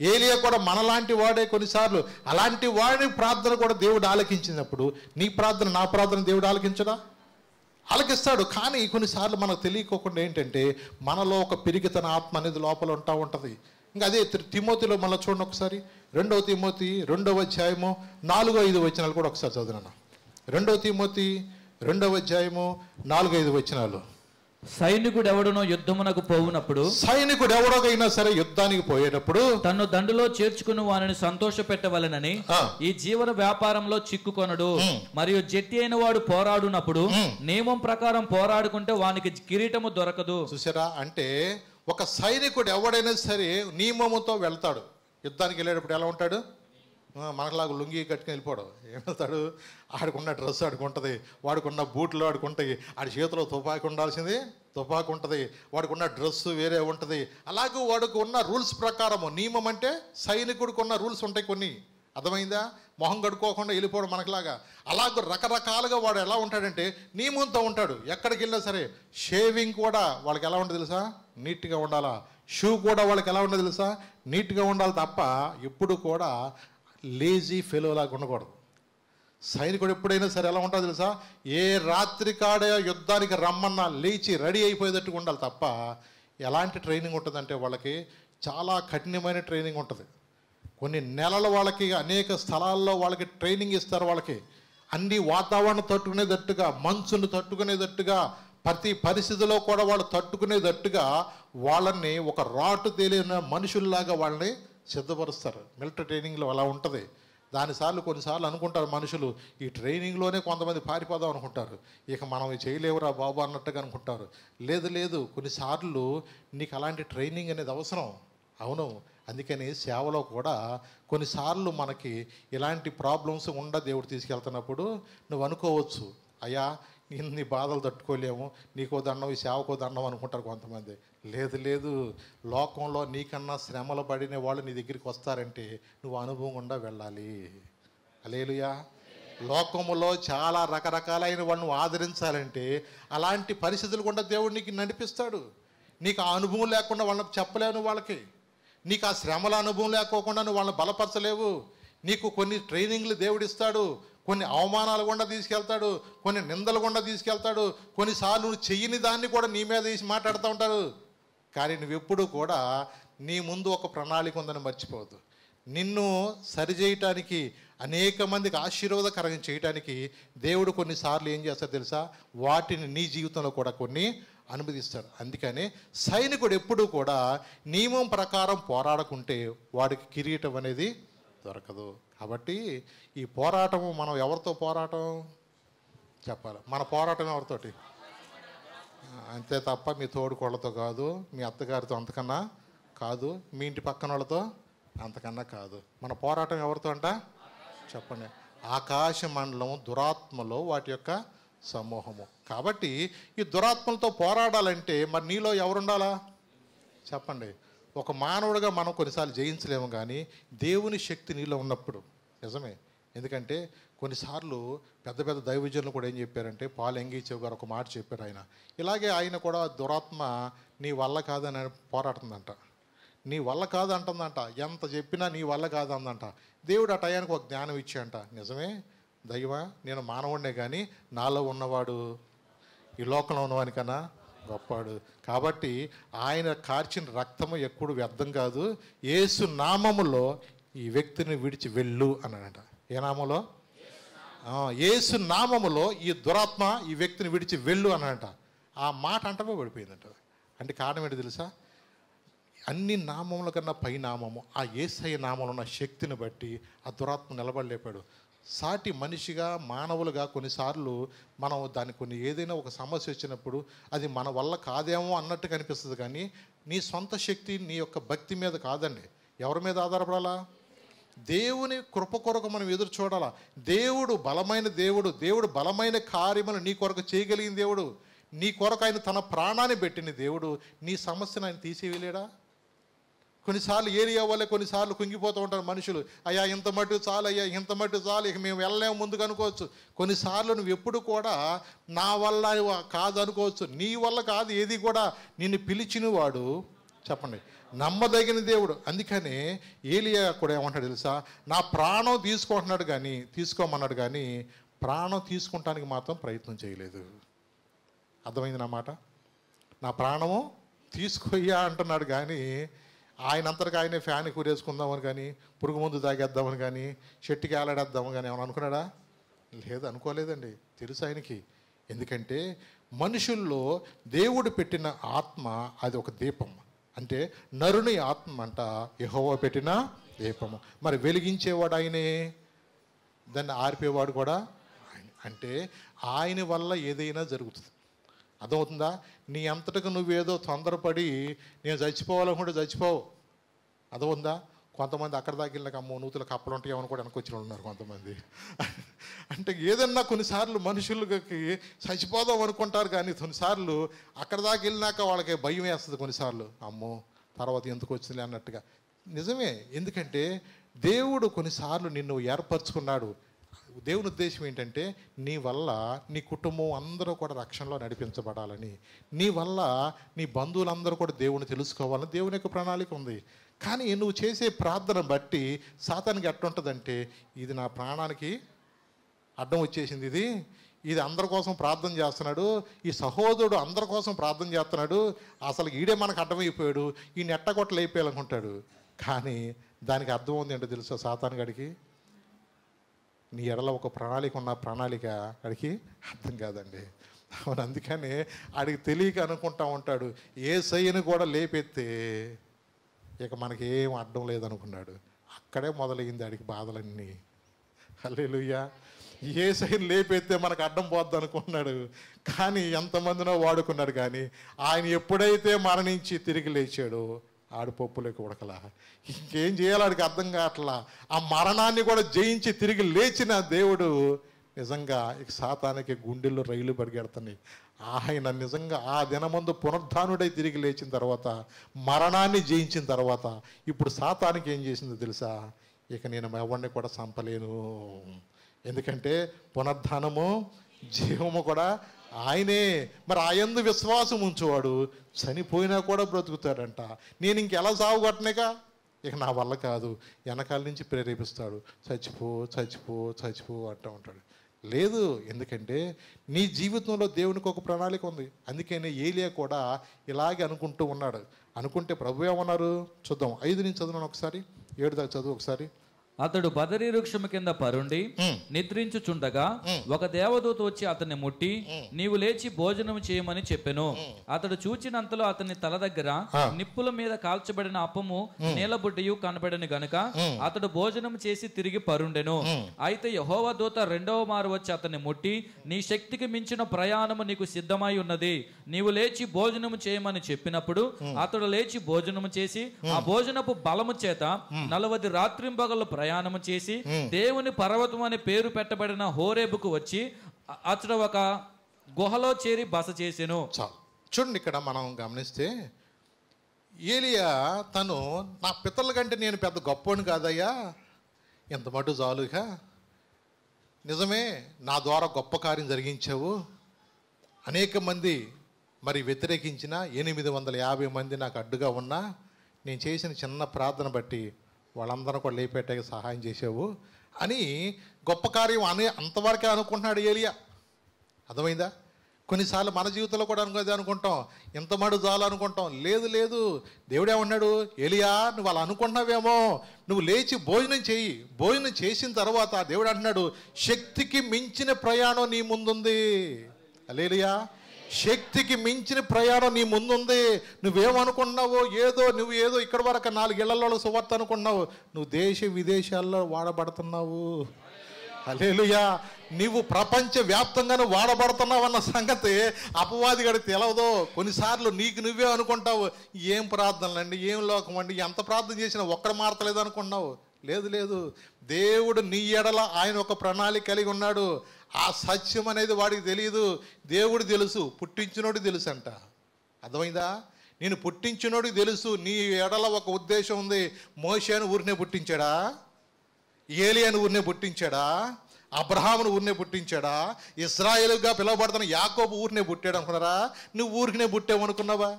[SPEAKER 1] ఏలియా కూడా మనలాంటి వాడే. కొన్నిసార్లు అలాంటి వాడి ప్రార్థన కూడా దేవుడు ఆలకించినప్పుడు నీ ప్రార్థన నా ప్రార్థన దేవుడు ఆలకించడా? ఆలకిస్తాడు. కానీ కొన్నిసార్లు మనకు తెలియకోకుండా ఏంటంటే మనలో ఒక పిరిగితన ఆత్మ అనేది లోపల ఉంటుంది. ఇంకా అదే తిమోతిలో మళ్ళీ చూడండి ఒకసారి. 2వ తిమోతి 2వ అధ్యాయము 4-5 వచనాలు కూడా ఒకసారి చదివినా. 2వ తిమోతి 2వ అధ్యాయము 4-5 వచనాలు.
[SPEAKER 2] సైనికుడు ఎవడనో యుద్ధమునకు పోవునప్పుడు,
[SPEAKER 1] సైనికుడు ఎవడోగైనా సరే యుద్ధానికి పోయేటప్పుడు
[SPEAKER 2] తను దండులో చేర్చుకుని వారిని సంతోష పెట్టవలెనని ఈ జీవన వ్యాపారంలో చిక్కుకొనడు. మరియు జట్టి అయిన వాడు పోరాడునప్పుడు నియమం ప్రకారం పోరాడుకుంటే వానికి కిరీటము దొరకదు.
[SPEAKER 1] చూసారా? అంటే ఒక సైనికుడు ఎవడైనా సరే నియమముతో వెళ్తాడు. యుద్ధానికి వెళ్ళేటప్పుడు ఎలా ఉంటాడు? మనకులాగా లుంగి కట్టుకుని వెళ్ళిపోవడం. ఏం వెళ్తాడు? ఆడుకున్న డ్రెస్ ఆడుకుంటుంది, వాడుకున్న బూట్లు ఆడుకుంటాయి, ఆడి చేతిలో తుపాకి ఉండాల్సింది తుపాకి ఉంటుంది, వాడుకున్న డ్రెస్సు వేరే ఉంటుంది. అలాగే వాడికి ఉన్న రూల్స్ ప్రకారము నియమం అంటే సైనికుడికి ఉన్న రూల్స్ ఉంటాయి కొన్ని. అర్థమైందా? మొహం కడుక్కోకుండా వెళ్ళిపోవడం మనకులాగా. అలాగే రకరకాలుగా వాడు ఎలా ఉంటాడంటే నియమంతో ఉంటాడు. ఎక్కడికి వెళ్ళినా సరే షేవింగ్ కూడా వాళ్ళకి ఎలా ఉంటుంది తెలుసా? నీట్గా ఉండాలా. షూ కూడా వాళ్ళకి ఎలా ఉండదు తెలుసా? నీట్గా ఉండాలి తప్ప ఎప్పుడు కూడా లేజీ ఫెలోలాగా ఉండకూడదు. సైనికుడు ఎప్పుడైనా సరే ఎలా ఉంటుంది తెలుసా? ఏ రాత్రి కాడ యుద్ధానికి రమ్మన్నా లేచి రెడీ అయిపోయేటట్టుగా ఉండాలి తప్ప ఎలాంటి ట్రైనింగ్ ఉంటుందంటే వాళ్ళకి చాలా కఠినమైన ట్రైనింగ్ ఉంటుంది. కొన్ని నెలలు వాళ్ళకి అనేక స్థలాల్లో వాళ్ళకి ట్రైనింగ్ ఇస్తారు. వాళ్ళకి అన్ని వాతావరణం తట్టుకునేటట్టుగా, మంచును తట్టుకునేటట్టుగా, ప్రతి పరిస్థితిలో కూడా వాళ్ళు తట్టుకునేటట్టుగా వాళ్ళని ఒక రాటు తేలిన మనుషుల్లాగా వాళ్ళని సిద్ధపరుస్తారు. మిలిటరీ ట్రైనింగ్లో అలా ఉంటుంది. కొన్నిసార్లు అనుకుంటారు మనుషులు, ఈ ట్రైనింగ్లోనే కొంతమంది పారిపోదాం అనుకుంటారు, ఇక మనం చేయలేవురా బాబు అన్నట్టుగా అనుకుంటారు. లేదు, కొన్నిసార్లు నీకు అలాంటి ట్రైనింగ్ అనేది అవసరం. అవును. అందుకని సేవలో కూడా కొన్నిసార్లు మనకి ఇలాంటి ప్రాబ్లమ్స్ దేవుడు తీసుకెళ్తున్నప్పుడు నువ్వు అనుకోవచ్చు, అయ్యా ఇన్ని బాధలు తట్టుకోలేము, నీకో దండం ఈ సేవకో దండం అనుకుంటారు కొంతమంది. లేదు లేదు, లోకంలో నీకన్నా శ్రమలు పడిన వాళ్ళు నీ దగ్గరికి వస్తారంటే నువ్వు అనుభవం గుండా వెళ్ళాలి. హల్లెలూయా. లోకములో చాలా రకరకాలైన వాళ్ళను ఆదరించాలంటే అలాంటి పరిస్థితులు కూడా దేవుడు నీకు నడిపిస్తాడు. నీకు ఆ అనుభవం లేకుండా వాళ్ళకి చెప్పలేవు, వాళ్ళకి నీకు ఆ శ్రమల అనుభవం లేకోకుండా నువ్వు వాళ్ళని బలపరచలేవు. నీకు కొన్ని ట్రైనింగ్లు దేవుడు ఇస్తాడు, కొన్ని అవమానాలు గుండా తీసుకెళ్తాడు, కొన్ని నిందలు గుండా తీసుకెళ్తాడు, కొన్నిసార్లు నువ్వు చెయ్యని దాన్ని కూడా నీ మీద వేసి మాట్లాడుతూ ఉంటారు. కానీ నువ్వెప్పుడు కూడా నీ ముందు ఒక ప్రణాళిక ఉందని మర్చిపోవద్దు. నిన్ను సరిచేయటానికి, అనేక మందికి ఆశీర్వాదకరంగా చేయటానికి దేవుడు కొన్నిసార్లు ఏం చేస్తాడు తెలుసా, వాటిని నీ జీవితంలో కూడా కొన్ని అనుమతిస్తాడు. అందుకని సైనికుడు ఎప్పుడూ కూడా నియమం ప్రకారం పోరాడకుంటే వాడికి కిరీటం అనేది దొరకదు. కాబట్టి ఈ పోరాటము మనం ఎవరితో పోరాటం చెప్పాలి, మన పోరాటం ఎవరితోటి? అంతే తప్ప మీ తోడుకోళ్ళతో కాదు, మీ అత్తగారితో అంతకన్నా కాదు, మీ ఇంటి పక్కన వాళ్ళతో అంతకన్నా కాదు. మన పోరాటం ఎవరితో అంట చెప్పండి? ఆకాశ మండలం, దురాత్మలో వాటి యొక్క సమూహము. కాబట్టి ఈ దురాత్మలతో పోరాడాలంటే మరి నీలో ఎవరుండాలా చెప్పండి? ఒక మానవుడిగా మనం కొన్నిసార్లు జయించలేము, కానీ దేవుని శక్తి నీలో ఉన్నప్పుడు నిజమే. ఎందుకంటే కొన్నిసార్లు పెద్ద పెద్ద దైవజనులు కూడా ఏం చెప్పారంటే, పాల్ ఎంగీచెవ్ గారు ఒక మాట చెప్పారు. ఆయన కూడా దురాత్మ నీ వల్ల కాదని పోరాడుతుందంట, నీ వల్ల కాదు అంటుందంట, ఎంత చెప్పినా నీ వల్ల కాదు అందంట. దేవుడు ఆ టయానికి ఒక జ్ఞానం ఇచ్చాయంట. నిజమే, దైవా నేను మానవుడినే, కానీ నాలో ఉన్నవాడు ఈ లోకంలో ఉన్నవానికన్నా గొప్పవాడు. కాబట్టి ఆయన కార్చిన రక్తము ఎప్పుడు వ్యర్థం కాదు. యేసు నామములో ఈ వ్యక్తిని విడిచి వెళ్ళు అన్నాడంట. ఏ నామంలో? యేసు నామములో ఈ దురాత్మ ఈ వ్యక్తిని విడిచి వెళ్ళు అన్నాడంట. ఆ మాట అంటమే పడిపోయిందంట. అంటే కారణం ఏంటి తెలుసా? అన్ని నామముల కన్నా పై నామము, ఆ యేసయ్య నామంలో ఉన్న శక్తిని బట్టి ఆ దురాత్మ నిలబడలేపాడు. సాటి మనిషిగా, మానవులుగా కొన్నిసార్లు మనం కొన్ని ఏదైనా ఒక సమస్య వచ్చినప్పుడు అది మన వల్ల కాదేమో అన్నట్టు కనిపిస్తుంది, కానీ నీ సొంత శక్తి, నీ యొక్క భక్తి మీద కాదండి. ఎవరి మీద ఆధారపడాలా? దేవుని కృప కొరకు మనం ఎదురు చూడాలా. దేవుడు బలమైన దేవుడు, దేవుడు బలమైన కార్యములు నీ కొరకు చేయగలిగిన దేవుడు, నీ కొరకు ఆయన తన ప్రాణాన్ని పెట్టిన దేవుడు. నీ సమస్యను ఆయన తీసివేయలేడా? కొన్నిసార్లు ఏరియా వల్లే కొన్నిసార్లు కుంగిపోతూ ఉంటారు మనుషులు. అయ్యా ఇంత మట్టు చాలు, అయ్యా ఇంత మట్టు చాలు, ఇక మేము వెళ్ళలేము ముందుకు అనుకోవచ్చు. కొన్నిసార్లు నువ్వు ఎప్పుడు కూడా నా వల్ల కాదు అనుకోవచ్చు. నీ వల్ల కాదు ఏది కూడా. నిన్ను పిలిచిన వాడు చెప్పండి నమ్మదగిన దేవుడు. అందుకనే ఏలియా కూడా ఏమంటాడు తెలుసా? నా ప్రాణం తీసుకోమన్నాడు కానీ ప్రాణం తీసుకుంటానికి మాత్రం ప్రయత్నం చేయలేదు. అర్థమైంది నా మాట? నా ప్రాణము తీసుకోయ్యా అంటున్నాడు, కానీ ఆయన అంతటికి ఆయనే ఫ్యాన్ కూరేసుకుందామని కానీ, పురుగు ముందు తాగేద్దామని కానీ, చెట్టుకి ఏలాడేద్దామని కానీ ఏమైనా అనుకున్నాడా? లేదు, అనుకోలేదండి. తెలుసు ఆయనకి. ఎందుకంటే మనుషుల్లో దేవుడు పెట్టిన ఆత్మ అది ఒక దీపం. అంటే నరుని ఆత్మ అంట యెహోవా పెట్టిన దీపము. మరి వెలిగించేవాడు ఆయనే, దాన్ని ఆర్పేవాడు కూడా ఆయన. అంటే ఆయన వల్ల ఏదైనా జరుగుతుంది. అర్థమవుతుందా? నీ అంతటకు నువ్వేదో తొందరపడి నేను చచ్చిపోవాలనుకుంటే చచ్చిపోవు. అర్థమవుతుందా? కొంతమంది అక్కడ దాకా వెళ్ళినాక అమ్మో నూతుల కప్పలు ఉంటాయేమని కూడా వెనక్కి వచ్చిన ఉన్నారు కొంతమంది. అంటే ఏదన్నా కొన్నిసార్లు మనుషులకి చచ్చిపోదాం అనుకుంటారు, కానీ కొన్నిసార్లు అక్కడ దాకా వెళ్ళినాక వాళ్ళకి భయం వేస్తుంది. కొన్నిసార్లు అమ్మో తర్వాత ఎందుకు వచ్చింది అన్నట్టుగా. నిజమే. ఎందుకంటే దేవుడు కొన్నిసార్లు నిన్ను ఏర్పరచుకున్నాడు. దేవుని ఉద్దేశం ఏంటంటే నీ వల్ల నీ కుటుంబం అందరూ కూడా రక్షణలో నడిపించబడాలని, నీ వల్ల నీ బంధువులందరూ కూడా దేవుని తెలుసుకోవాలని దేవుని యొక్క ప్రణాళిక ఉంది. కానీ నువ్వు చేసే ప్రార్థన బట్టి సాతానికి ఎట్టుంటుందంటే, ఇది నా ప్రాణానికి అడ్డం వచ్చేసింది, ఇది అందరి కోసం ప్రార్థన చేస్తున్నాడు, ఈ సహోదరుడు అందరి కోసం ప్రార్థన చేస్తున్నాడు, అసలు ఈడే మనకు అడ్డమైపోయాడు, ఈ నెట్టగొట్టలు అయిపోయాలనుకుంటాడు. కానీ దానికి అర్థం ఉంది ఏంటో తెలుసా? సాతానుగాడికి నీ ఎడల ఒక ప్రణాళిక ఉన్న ప్రణాళిక ఆడికి అర్థం కాదండి. అవును. అందుకనే ఆడికి తెలియక అనుకుంటా ఉంటాడు, యేసయ్యను కూడా లేపెత్తే ఇక మనకేం అడ్డం లేదనుకున్నాడు. అక్కడే మొదలైంది ఆడికి బాధలన్నీ. హల్లెలూయా. యేసయ్యను లేపెత్తే మనకు అడ్డం పోద్ది అనుకున్నాడు, కానీ ఎంతమందినో వాడుకున్నాడు. కానీ ఆయన ఎప్పుడైతే మరణించి తిరిగి లేచాడో ఆడిపప్పులోకి ఉడకలా. ఇంకేం చేయాలో వాడికి అర్థం కావట్లా. ఆ మరణాన్ని కూడా జయించి తిరిగి లేచిన దేవుడు నిజంగా ఇక సాతానికి గుండెల్లో రైలు పరిగెడుతున్నాయి. ఆయన నిజంగా ఆ దినమందు పునరుద్ధానుడై తిరిగి లేచిన తర్వాత, మరణాన్ని జయించిన తర్వాత ఇప్పుడు సాతానికి ఏం చేసిందో తెలుసా? ఇక నేను ఎవరిని కూడా చంపలేను. ఎందుకంటే పునరుద్ధానము జీవము కూడా ఆయనే. మరి ఆయందు విశ్వాసం ఉంచేవాడు చనిపోయినా కూడా బ్రతుకుతాడంట. నేను ఇంకెలా సాగుకొట్టనేగా, ఇక నా వల్ల కాదు, వెనకాల నుంచి ప్రేరేపిస్తాడు, చచ్చిపో చచ్చిపో చచ్చిపో అంటూ ఉంటాడు. లేదు, ఎందుకంటే నీ జీవితంలో దేవునికి ఒక ప్రణాళిక ఉంది. అందుకనే ఏలియా కూడా ఇలాగే అనుకుంటూ ఉన్నాడు. అనుకుంటే ప్రభు ఏమన్నారు చూద్దాం. 5 నుంచి చదువును ఒకసారి, 7 దాకా చదువు ఒకసారి.
[SPEAKER 2] అతడు బదరీ వృక్షము కింద పరుండి నిద్రించుచుండగా ఒక దేవదూత వచ్చి అతన్ని ముట్టి, నీవు లేచి భోజనం చేయమని చెప్పెను. అతడు చూచినంతలో అతని తల దగ్గర నిప్పుల మీద కాల్చబడిన అప్పము నీలబుడ్డియు కనబడిన గనుక అతడు భోజనం చేసి తిరిగి పరుండెను. అయితే యెహోవా దూత రెండవ మారు వచ్చి అతన్ని ముట్టి, నీ శక్తికి మించిన ప్రయాణము నీకు సిద్ధమై ఉన్నది, నీవు లేచి భోజనము చేయమని చెప్పినప్పుడు అతడు లేచి భోజనము చేసి ఆ భోజనపు బలము చేత 40 రాత్రింబగళ్ళు ప్రయాణము చేసి దేవుని పర్వతం అనే పేరు పెట్టబడిన హోరేబుకు వచ్చి అతడు ఒక గుహలో చేరి బస చేసెను.
[SPEAKER 1] చూడండి, ఇక్కడ మనం గమనిస్తే ఏలియా తను నా పితరుల కంటే నేను పెద్ద గొప్పని కాదయ్యా, ఎంత మటు చాలుగా, నిజమే నా ద్వారా గొప్ప కార్యం జరిగించావు, అనేక మంది మరి వ్యతిరేకించిన 850 మంది నాకు అడ్డుగా ఉన్నా నేను చేసిన చిన్న ప్రార్థన బట్టి వాళ్ళందరూ కూడా లేపెట్టాక సహాయం చేసావు అని గొప్ప కార్యం అంతవరకే అనుకుంటున్నాడు ఏలియా. అర్థమైందా? కొన్నిసార్లు మన జీవితంలో కూడా అనుకుంటాం, ఎంత మడు చాలు అనుకుంటాం. లేదు లేదు, దేవుడు ఏమన్నాడు, ఏలియా నువ్వు అలా అనుకుంటున్నావేమో, నువ్వు లేచి భోజనం చేయి. భోజనం చేసిన తర్వాత దేవుడు అంటున్నాడు, శక్తికి మించిన ప్రయాణం నీ ముందుంది. హల్లెలూయా. శక్తికి మించిన ప్రయాణం నీ ముందుంది. నువ్వేమనుకుంటున్నావో, నువ్వు ఏదో ఇక్కడ వరకు 4 ఇళ్లలో సువార్త అనుకుంటున్నావు, నువ్వు దేశ విదేశాల్లో వాడబడుతున్నావు. హల్లెలూయా. నీవు ప్రపంచ వ్యాప్తంగానే వాడబడుతున్నావు అన్న సంగతి అపవాది గడికి తెలవదో. కొన్నిసార్లు నీకు నువ్వే అనుకుంటావు, ఏం ప్రార్థనలండి, ఏం లోకం అండి, ఎంత ప్రార్థన చేసినా ఒక్కడ మారతలేదు అనుకుంటున్నావు. లేదు లేదు, దేవుడు నీ ఎడల ఆయన ఒక ప్రణాళిక కలిగి ఉన్నాడు. ఆ సత్యం అనేది వాడికి తెలియదు, దేవుడు తెలుసు, పుట్టించినోడు తెలుసు అంట. అర్థమైందా? నేను పుట్టించినోడికి తెలుసు నీ ఎడల ఒక ఉద్దేశం ఉంది. మోషేను ఊరినే పుట్టించాడా? ఏలియాను ఊరినే పుట్టించాడా? అబ్రహామును ఊరినే పుట్టించాడా? ఇశ్రాయేలుగా పిలువబడుతున్న యాకోబు ఊరినే పుట్టాడు అనుకున్నారా? నువ్వు ఊరినే పుట్టావనుకున్నావా?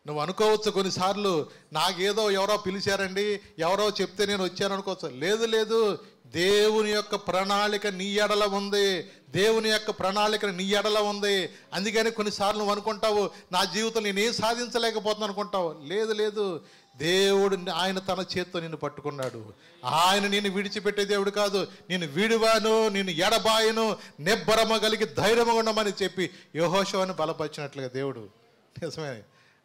[SPEAKER 1] నువ్వు అనుకోవచ్చు కొన్నిసార్లు, నాకేదో ఎవరో పిలిచారండి, ఎవరో చెప్తే నేను వచ్చాను అనుకోవచ్చు. లేదు లేదు, దేవుని యొక్క ప్రణాళిక నీ ఎడల ఉంది. దేవుని యొక్క ప్రణాళిక నీ ఎడల ఉంది. అందుకని కొన్నిసార్లు నువ్వు అనుకుంటావు, నా జీవితం నేనేం సాధించలేకపోతున్నాను అనుకుంటావు. లేదు లేదు, దేవుడు ఆయన తన చేత్తో నిన్ను పట్టుకున్నాడు. ఆయన నిన్ను విడిచిపెట్టే దేవుడు కాదు. నేను విడివాను, నేను ఎడబాయను, నిబ్బరమ కలిగి ధైర్యంగా ఉండమని చెప్పి యెహోషువను బలపరిచినట్లుగా దేవుడు. నిజమే,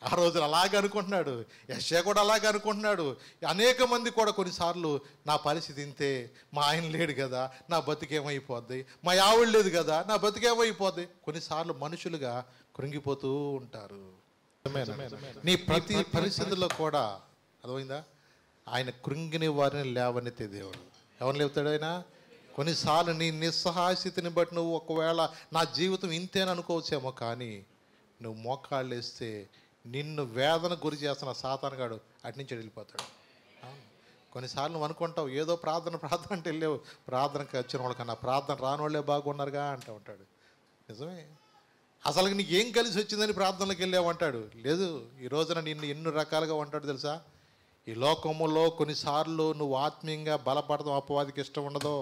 [SPEAKER 1] ఆ రోజులు అలాగే అనుకుంటున్నాడు. యెషయా కూడా అలాగే అనుకుంటున్నాడు. అనేక మంది కూడా కొన్నిసార్లు నా పరిస్థితి ఇంతే, మా ఆయన లేడు కదా నా బతికేమైపోద్ది, మా ఆవిడ లేదు కదా నా బతికేమైపోద్ది. కొన్నిసార్లు మనుషులుగా కృంగిపోతూ ఉంటారు. నీ ప్రతి పరిస్థితుల్లో కూడా అర్థమైందా, ఆయన కృంగిని వారిని లేవనెత్తే దేవుడు. ఎవరిని లేపుతాడు ఆయన? కొన్నిసార్లు నీ నిస్సహాయ స్థితిని బట్టి నువ్వు ఒకవేళ నా జీవితం ఇంతేని అనుకోవచ్చేమో, కానీ నువ్వు మోకాళ్ళు వేస్తే నిన్ను వేదన గురి చేస్తున్న సాతానుగాడు అటు నుంచి వెళ్ళిపోతాడు. కొన్నిసార్లు నువ్వు అనుకుంటావు, ఏదో ప్రార్థన అంటే వెళ్ళావు, ప్రార్థనకి వచ్చిన వాళ్ళకన్నా ప్రార్థన రాని వాళ్ళే బాగున్నారుగా అంటూ ఉంటాడు. నిజమే, అసలు నీకు ఏం కలిసి వచ్చిందని ప్రార్థనలకు వెళ్ళావు అంటాడు. లేదు, ఈ రోజున నిన్ను ఎన్ని రకాలుగా ఉంటాడు తెలుసా? ఈ లోకములో కొన్నిసార్లు నువ్వు ఆత్మీయంగా బలపడడం అపవాదికి ఇష్టం ఉండదు.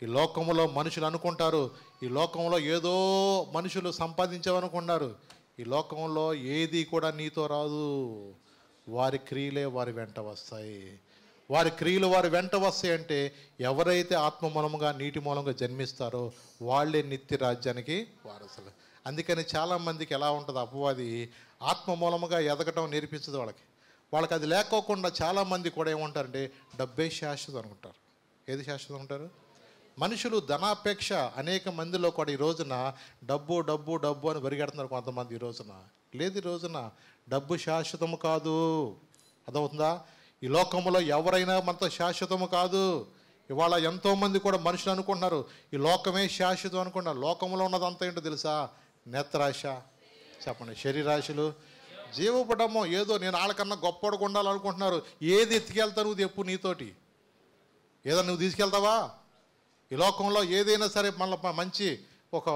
[SPEAKER 1] ఈ లోకములో మనుషులు అనుకుంటారు, ఈ లోకంలో ఏదో మనుషులు సంపాదించామనుకున్నారు. ఈ లోకంలో ఏది కూడా నీతో రాదు. వారి క్రియలే వారి వెంట వస్తాయి. వారి క్రియలు వారి వెంట వస్తాయి అంటే ఎవరైతే ఆత్మ మూలముగా నీటి మూలంగా జన్మిస్తారో వాళ్ళే నిత్య రాజ్యానికి వారసులు. అందుకని చాలామందికి ఎలా ఉంటుంది, అపవాది ఆత్మ మూలముగా ఎదగటం నేర్పించదు వాళ్ళకి అది లేకోకుండా చాలామంది కూడా ఏమంటారంటే డబ్బే శాశ్వతం అనుకుంటారు. ఏది శాశ్వతం అంటారు? మనుషులు ధనాపేక్ష అనేక మందిలో కూడా ఈ రోజున డబ్బు డబ్బు డబ్బు అని పరిగెడుతున్నారు కొంతమంది. ఈ రోజున లేదు. ఈ రోజున డబ్బు శాశ్వతము కాదు, అదవుతుందా? ఈ లోకంలో ఎవరైనా మనతో శాశ్వతము కాదు. ఇవాళ ఎంతోమంది కూడా మనుషులు అనుకుంటున్నారు ఈ లోకమే శాశ్వతం అనుకుంటున్నారు. లోకంలో ఉన్నదంతా ఏంటో తెలుసా? నేత్రాశ, చెప్పండి, శరీరాశలు, జీవపడము. ఏదో నేను వాళ్ళకన్నా గొప్పగా ఉండాలనుకుంటున్నారు. ఏది ఎత్తుకెళ్తావు నువ్వు చెప్పు నీతోటి? ఏదన్నా నువ్వు తీసుకెళ్తావా? ఈ లోకంలో ఏదైనా సరే మళ్ళీ మంచి ఒక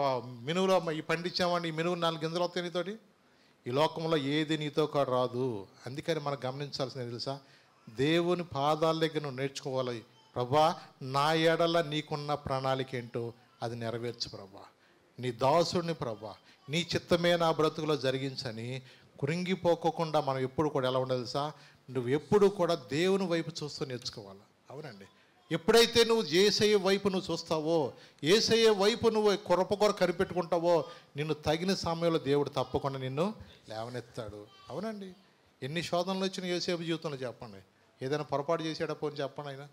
[SPEAKER 1] మినువులో ఈ పండించామని ఈ మినువు 4 గింజలు వస్తాయి నీతోటి. ఈ లోకంలో ఏది నీతో కూడా రాదు. అందుకని మనం గమనించాల్సింది తెలుసా? దేవుని పాదాల దగ్గర నువ్వు నేర్చుకోవాలి. ప్రభా, నా ఎడల నీకున్న ప్రణాళిక ఏంటో అది నెరవేర్చు ప్రభా. నీ దాసుడిని ప్రభా, నీ చిత్తమే నా బ్రతుకులో జరిగించని కృంగిపోకోకుండా మనం ఎప్పుడు కూడా ఎలా ఉండాలి తెలుసా? నువ్వు ఎప్పుడు కూడా దేవుని వైపు చూస్తూ నేర్చుకోవాలి. అవునండి. ఎప్పుడైతే నువ్వు యేసయ్య వైపు నువ్వు చూస్తావో, యేసయ్య వైపు నువ్వు కొర కనిపెట్టుకుంటావో, నిన్ను తగిన సమయంలో దేవుడు తప్పకుండా నిన్ను లేవనెత్తాడు. అవునండి. ఎన్ని శోధనలు వచ్చినాయి యేసేపు జీవితంలో చెప్పండి. ఏదైనా పొరపాటు చేసాడా పోని చెప్పండి. ఆయన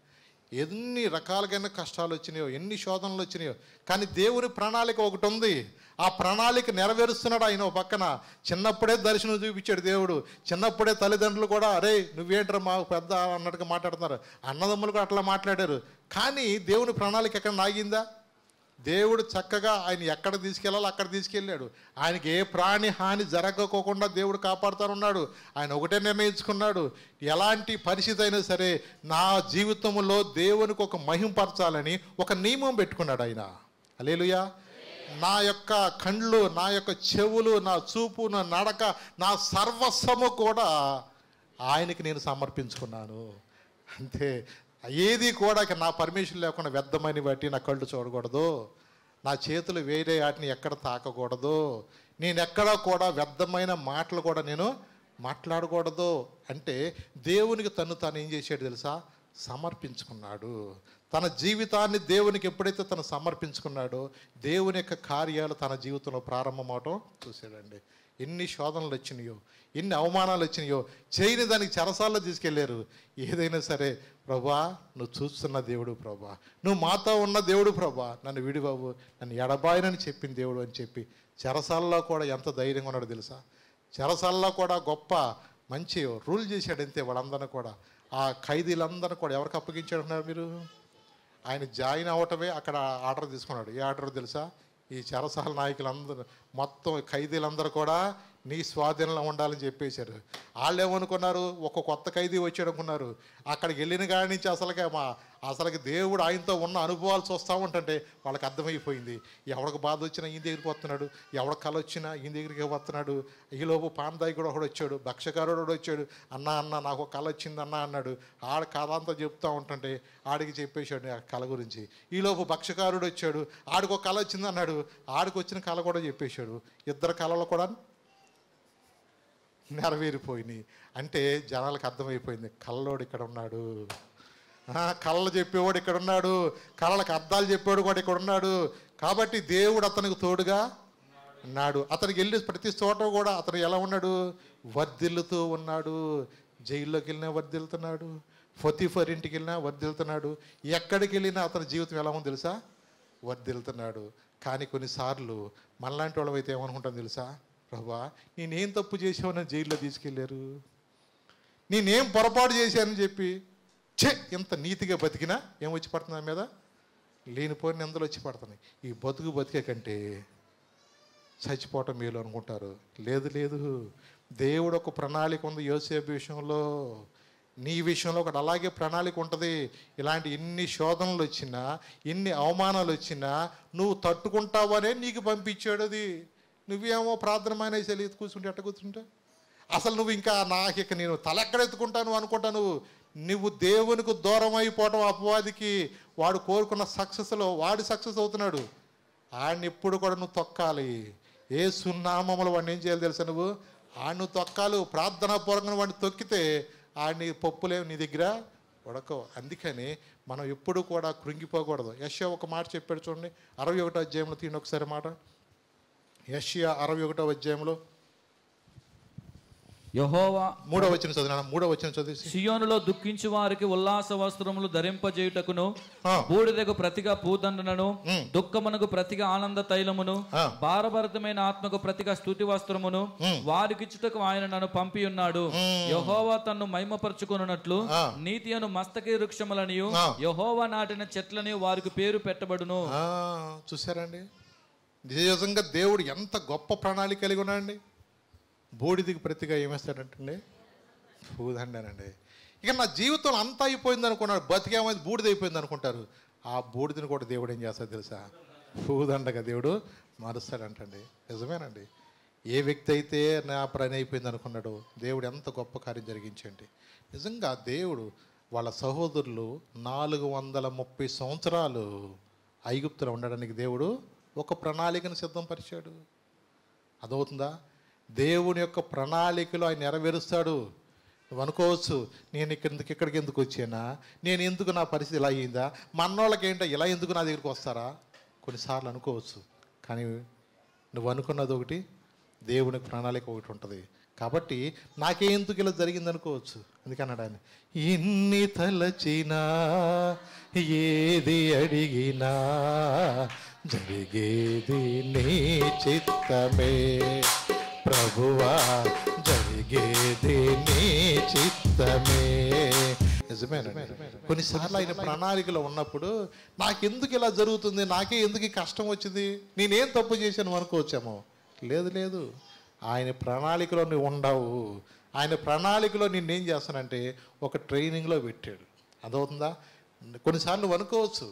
[SPEAKER 1] ఎన్ని రకాలుగా కష్టాలు వచ్చినాయో, ఎన్ని శోధనలు వచ్చినాయో, కానీ దేవుని ప్రణాళిక ఒకటి ఉంది. ఆ ప్రణాళిక నెరవేరుస్తున్నాడు ఆయన. పక్కన చిన్నప్పుడే దర్శనం చూపించాడు దేవుడు. చిన్నప్పుడే తల్లిదండ్రులు కూడా అరే నువ్వేంట్రా మాకు పెద్ద అన్నట్టుగా మాట్లాడుతున్నారు. అన్నదమ్ములు కూడా అట్లా మాట్లాడారు. కానీ దేవుని ప్రణాళిక ఎక్కడ నాగిందా? దేవుడు చక్కగా ఆయన ఎక్కడ తీసుకెళ్ళాలో అక్కడ తీసుకెళ్ళాడు. ఆయనకి ఏ ప్రాణి హాని జరగకోకుండా దేవుడు కాపాడుతానున్నాడు. ఆయన ఒకటే నిర్ణయించుకున్నాడు, ఎలాంటి పరిస్థితి అయినా సరే నా జీవితంలో దేవునికి ఒక మహింపరచాలని ఒక నియమం పెట్టుకున్నాడు ఆయన. హల్లెలూయా. నా యొక్క కండ్లు, నా యొక్క చెవులు, నా చూపు, నా నడక, నా సర్వస్వము కూడా ఆయనకి నేను సమర్పించుకున్నాను. అంతే. ఏది కూడా నా పర్మిషన్ లేకుండా వ్యర్థమని బట్టి నా కళ్ళు చూడకూడదు, నా చేతులు వేరే వాటిని ఎక్కడ తాకకూడదు, నేను ఎక్కడ కూడా వ్యర్థమైన మాటలు కూడా నేను మాట్లాడకూడదు. అంటే దేవునికి తాను ఏం చేశాడు తెలుసా? సమర్పించుకున్నాడు. తన జీవితాన్ని దేవునికి ఎప్పుడైతే తను సమర్పించుకున్నాడో దేవుని యొక్క కార్యాలు తన జీవితంలో ప్రారంభమవటం చూశాడండి. ఎన్ని శోధనలు వచ్చినాయో, ఎన్ని అవమానాలు వచ్చినాయో, చేయని దానికి చెరసాల్లో తీసుకెళ్ళారు. ఏదైనా సరే ప్రభా నువ్వు చూస్తున్న దేవుడు ప్రభా, నువ్వు మాతో ఉన్న దేవుడు ప్రభా, నన్ను విడిబాబు, నన్ను ఎడబాయనని చెప్పిన దేవుడు అని చెప్పి చెరసాల్లో కూడా ఎంత ధైర్యంగా ఉన్నాడో తెలుసా? చెరసాల్లో కూడా గొప్ప మంచి రూల్ చేశాడు. అంతే వాళ్ళందరినీ కూడా, ఆ ఖైదీలందరూ కూడా ఎవరికి అప్పగించాడున్నారు మీరు? ఆయన జాయిన్ అవ్వటమే అక్కడ ఆర్డర్ తీసుకున్నాడు. ఏ ఆర్డర్ తెలుసా? ఈ చెరసాల నాయకులందరూ మొత్తం ఖైదీలందరూ కూడా నీ స్వాధీనంలో ఉండాలని చెప్పేశారు. వాళ్ళు ఏమనుకున్నారు? ఒక కొత్త ఖైదీ వచ్చాడు అనుకున్నారు. అక్కడికి వెళ్ళిన కాడి నుంచి అసలుకి దేవుడు ఆయనతో ఉన్న అనుభవాలు చూస్తూ ఉంటుంటే వాళ్ళకి అర్థమైపోయింది. ఎవరికి బాధ వచ్చినా ఈయన దగ్గరికి వస్తున్నాడు, ఎవరికి కళ వచ్చినా ఈయన దగ్గరికి వస్తున్నాడు. ఈలోపు పాందాయి కూడా ఒకడు వచ్చాడు, భక్షకారుడు కూడా వచ్చాడు. అన్న నాకు ఒక కళ వచ్చింది అన్న అన్నాడు. ఆడ కథ అంతా చెప్తూ ఉంటుంటే ఆడికి చెప్పేశాడు ఆ కళ గురించి. ఈలోపు భక్షకారుడు వచ్చాడు, ఆడికి ఒక కళ వచ్చింది అన్నాడు. ఆడికి వచ్చిన కళ కూడా చెప్పేశాడు. ఇద్దరు కళలు కూడా నెరవేరిపోయినాయి. అంటే జనాలకు అర్థమైపోయింది, కళ్ళోడు ఇక్కడ ఉన్నాడు, కళ్ళలు చెప్పేవాడు ఇక్కడ ఉన్నాడు, కళ్ళలకు అర్థాలు చెప్పేవాడు కూడా ఇక్కడ ఉన్నాడు. కాబట్టి దేవుడు అతనికి తోడుగా ఉన్నాడు. అతనికి వెళ్ళి ప్రతి చోట కూడా అతను ఎలా ఉన్నాడు? వర్ధిల్లుతూ ఉన్నాడు. జైల్లోకి వెళ్ళినా వర్ధిల్లుతున్నాడు, పొతిఫర్ ఇంటికి వెళ్ళినా వర్ధిల్లుతున్నాడు. ఎక్కడికి వెళ్ళినా అతని జీవితం ఎలా ఉంది తెలుసా? వర్ధిల్లుతున్నాడు. కానీ కొన్నిసార్లు మనలాంటి వాళ్ళం అయితే ఏమనుకుంటాం తెలుసా? ప్రభా నేనేం తప్పు చేసావని జైల్లో తీసుకెళ్ళారు, నేనేం పొరపాటు చేశానని చెప్పి ఇంత నీతిగా బతికినా ఏం వచ్చి పడుతుంది మీద? లేనిపోయిన నిందలు వచ్చి పడుతున్నాయి. ఈ బతికే కంటే చచ్చిపోవటం మేలు అనుకుంటారు. లేదు, దేవుడు ఒక ప్రణాళిక ఉంది యోసేపు విషయంలో. నీ విషయంలో ఒకటి అలాగే ప్రణాళిక ఉంటుంది. ఇలాంటి ఎన్ని శోధనలు వచ్చినా, ఎన్ని అవమానాలు వచ్చినా నువ్వు తట్టుకుంటావనే నీకు పంపించాడు. అది నువ్వేమో ప్రార్థన మానేసి కూర్చుంటే ఎట్ట కూర్చుంటా? అసలు నువ్వు ఇంకా నాకు ఇక నేను తలెక్కడెత్తుకుంటాను అనుకుంటాను. నువ్వు దేవునికి దూరం అయిపోవటం అపవాదికి. వాడు కోరుకున్న సక్సెస్లో వాడు సక్సెస్ అవుతున్నాడు. ఆడిని ఎప్పుడు కూడా నువ్వు తొక్కాలి. ఏ సున్నామములు వాడిని ఏం చేయాలి తెలుసా? నువ్వు ఆడిని తొక్కాలి. ప్రార్థనాపూర్వకంగా వాడిని తొక్కితే ఆడిని పప్పులేవు నీ దగ్గర ఉడకవు. అందుకని మనం ఎప్పుడు కూడా కృంగిపోకూడదు. యెషయా ఒక మాట చెప్పాడు చూడండి, 61వ అధ్యాయంలో తీయండి ఒకసారి మాట. యెషయా 61వ అధ్యాయంలో
[SPEAKER 2] యెహోవా
[SPEAKER 1] 3వ వచనం చదివినా 3వ వచనం చదివి.
[SPEAKER 2] సియోనులో దుఃఖించు వారికి ఉల్లాస వస్త్రములు ధరింపజేయుటకును బూడిదకు ప్రతిగా పూదండను దుఃఖమునకు ప్రతిగా ఆనంద తైలమును భారభరితమైన ఆత్మకు ప్రతిగా స్తుతి వస్త్రమును వారికిచ్చుటకు ఆయన నన్ను పంపి ఉన్నాడు. యెహోవా తన్ను మహిమపరచుకొనున్నట్లు నీతి అను మస్తకి వృక్షములనియు యెహోవా నాటిన చెట్లని వారికి పేరు పెట్టబడును.
[SPEAKER 1] చూసారండి, నిజంగా దేవుడు ఎంత గొప్ప ప్రణాళిక కలిగి ఉన్నాడండి. బూడిదికి ప్రతిగా ఏమేస్తాడంటండి? పూదండనండి. ఇక నా జీవితం అంతా అయిపోయింది అనుకున్నాడు, బతికేమైంది బూడిద అయిపోయింది అనుకుంటారు. ఆ బూడిదని కూడా దేవుడు ఏం చేస్తాడు తెలుసా? పూదండగా దేవుడు మారుస్తాడంటండి. నిజమేనండి. ఏ వ్యక్తి అయితే నా పని అయిపోయింది అనుకున్నాడో దేవుడు ఎంత గొప్ప కార్యం జరిగించండి. నిజంగా దేవుడు వాళ్ళ సహోదరులు 430 సంవత్సరాలు ఐగుప్తులో ఉండడానికి దేవుడు ఒక ప్రణాళికను సిద్ధంపరిచాడు. అదవుతుందా? దేవుని యొక్క ప్రణాళికలో ఆయన నెరవేరుస్తాడు. నువ్వు అనుకోవచ్చు, నేను ఇక్కడికి ఎందుకు వచ్చానా, నేను ఎందుకు నా పరిస్థితి ఇలా అయ్యిందా, మన్నోళ్ళకి ఏంటో ఇలా ఎందుకు నా దగ్గరికి వస్తారా కొన్నిసార్లు అనుకోవచ్చు. కానీ నువ్వు అనుకున్నది ఒకటి, దేవుని ప్రణాళిక ఒకటి ఉంటుంది. కాబట్టి నాకే ఎందుకు ఇలా జరిగింది అనుకోవచ్చు. అందుకన్నాడు ఆయన, ఎన్ని తలచినా ఏది అడిగినా జరిగేది నీ చిత్తమే ప్రభువా, జరిగేది నీ చిత్తమే. నిజమేనండి. కొన్నిసార్లు ఆయన ప్రణాళికలో ఉన్నప్పుడు నాకెందుకు ఇలా జరుగుతుంది, నాకే ఎందుకు కష్టం వచ్చింది, నేనేం తప్పు చేశాను అనుకోవచ్చేమో. లేదు, ఆయన ప్రణాళికలో నువ్వు ఉండవు. ఆయన ప్రణాళికలో నిన్నేం చేస్తానంటే ఒక ట్రైనింగ్లో పెట్టాడు. అదవుతుందా? కొన్నిసార్లు నువ్వు అనుకోవచ్చు,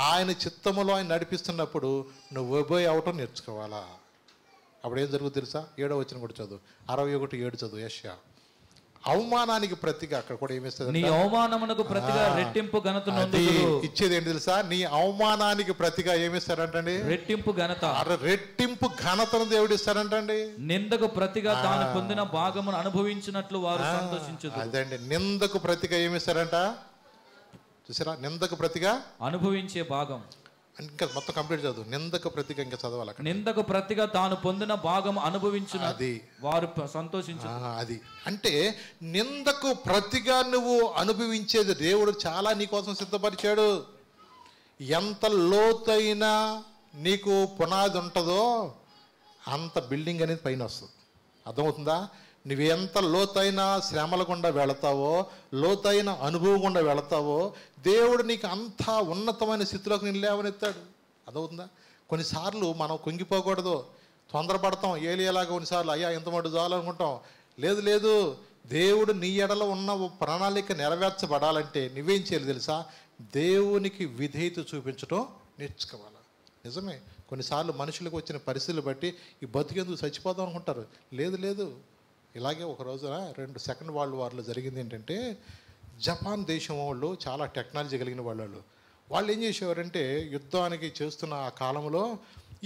[SPEAKER 1] ఆయన చిత్తములో ఆయన నడిపిస్తున్నప్పుడు నువ్వు ఒబే అవటం నేర్చుకోవాలా. అప్పుడు ఏం జరుగుతుంది తెలుసా? 7వ వచనం కూడా చదువు, 61:7 చదువు. యెషయా. అవమానానికి ప్రతిగా అక్కడ కూడా ఏమిస్తుంది?
[SPEAKER 2] నీ అవమానమునకు ప్రతిగా రెట్టింపు ఘనత నొందుదురు.
[SPEAKER 1] ఇచ్చేది ఏంటి తెలుసా? నీ అవమానానికి ప్రతిగా ఏమిస్తారంటండి?
[SPEAKER 2] రెట్టింపు ఘనత.
[SPEAKER 1] రెట్టింపు ఘనతను దేవుడు ఇస్తారంటండి.
[SPEAKER 2] నిందకు ప్రతిగా తాను పొందిన భాగమును అనుభవించినట్లు వారు సంతోషించుదురు.
[SPEAKER 1] అదండి, నిందకు ప్రతిగా ఏమిస్తారంట? చూసారా? నిందకు ప్రతిగా అనుభవించే భాగం. ఇంకా మొత్తం కంప్లీట్ చదువు. నిందకు ప్రతిగా ఇంకా చదవాలి. నిందకు ప్రతిగా తాను పొందిన భాగం అనుభవించిన అది వారు సంతోషించు. అది అంటే నిందకు ప్రతిగా నువ్వు అనుభవించేది దేవుడు చాలా నీ కోసం సిద్ధపరిచాడు. ఎంత లోతైన నీకు పునాది ఉంటుందో అంత బిల్డింగ్ అనేది పైన వస్తుంది. అర్థమవుతుందా? నువ్వెంత లోతైన శ్రమల గుండా వెళతావో, లోతైన అనుభవం గుండా వెళతావో దేవుడు నీకు అంత ఉన్నతమైన స్థితిలోకి నేను లేవనెత్తాడు. అదవుతుందా? కొన్నిసార్లు మనం కుంగిపోకూడదు, తొందరపడతాం. ఏలియాలాగా కొన్నిసార్లు అయ్యా ఇంత మటు చాలనుకుంటాం. లేదు, దేవుడు నీ ఎడలో ఉన్న ప్రణాళిక నెరవేర్చబడాలంటే నువ్వేం చేయాలి తెలుసా? దేవునికి విధేయత చూపించడం నేర్చుకోవాలి. నిజమే, కొన్నిసార్లు మనుషులకు వచ్చిన పరిస్థితులు బట్టి ఈ బతికేందుకు చచ్చిపోదాం అనుకుంటారు. లేదు. ఇలాగే ఒక రోజున సెకండ్ వరల్డ్ వార్లో జరిగింది ఏంటంటే, జపాన్ దేశం వాళ్ళు చాలా టెక్నాలజీ కలిగిన వాళ్ళు ఏం చేసేవారంటే యుద్ధానికి చేస్తున్న ఆ కాలంలో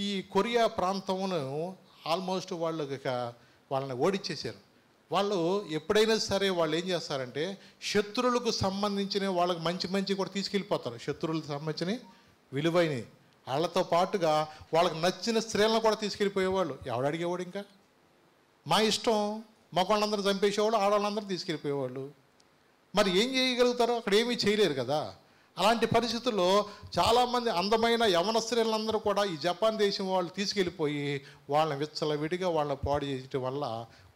[SPEAKER 1] ఈ కొరియా ప్రాంతమును ఆల్మోస్ట్ వాళ్ళని ఓడించేశారు. వాళ్ళు ఎప్పుడైనా సరే వాళ్ళు ఏం చేస్తారంటే శత్రువులకు సంబంధించిన వాళ్ళకి మంచి కూడా తీసుకెళ్ళిపోతారు. శత్రువులకు సంబంధించిన విలువైనవి వాళ్ళతో పాటుగా వాళ్ళకి నచ్చిన స్త్రీలను కూడా తీసుకెళ్ళిపోయేవాళ్ళు. ఎవడు అడిగేవాడు? ఇంకా మా ఇష్టం, మగవాళ్ళందరూ చంపేసేవాళ్ళు, ఆడవాళ్ళందరూ తీసుకెళ్ళిపోయేవాళ్ళు. మరి ఏం చేయగలుగుతారో? అక్కడ ఏమీ చేయలేరు కదా. అలాంటి పరిస్థితుల్లో చాలామంది అందమైన యవన స్త్రీలందరూ కూడా ఈ జపాన్ దేశం వాళ్ళు తీసుకెళ్ళిపోయి వాళ్ళని విచ్చలవిడిగా వాళ్ళని పాడు చేయటం వల్ల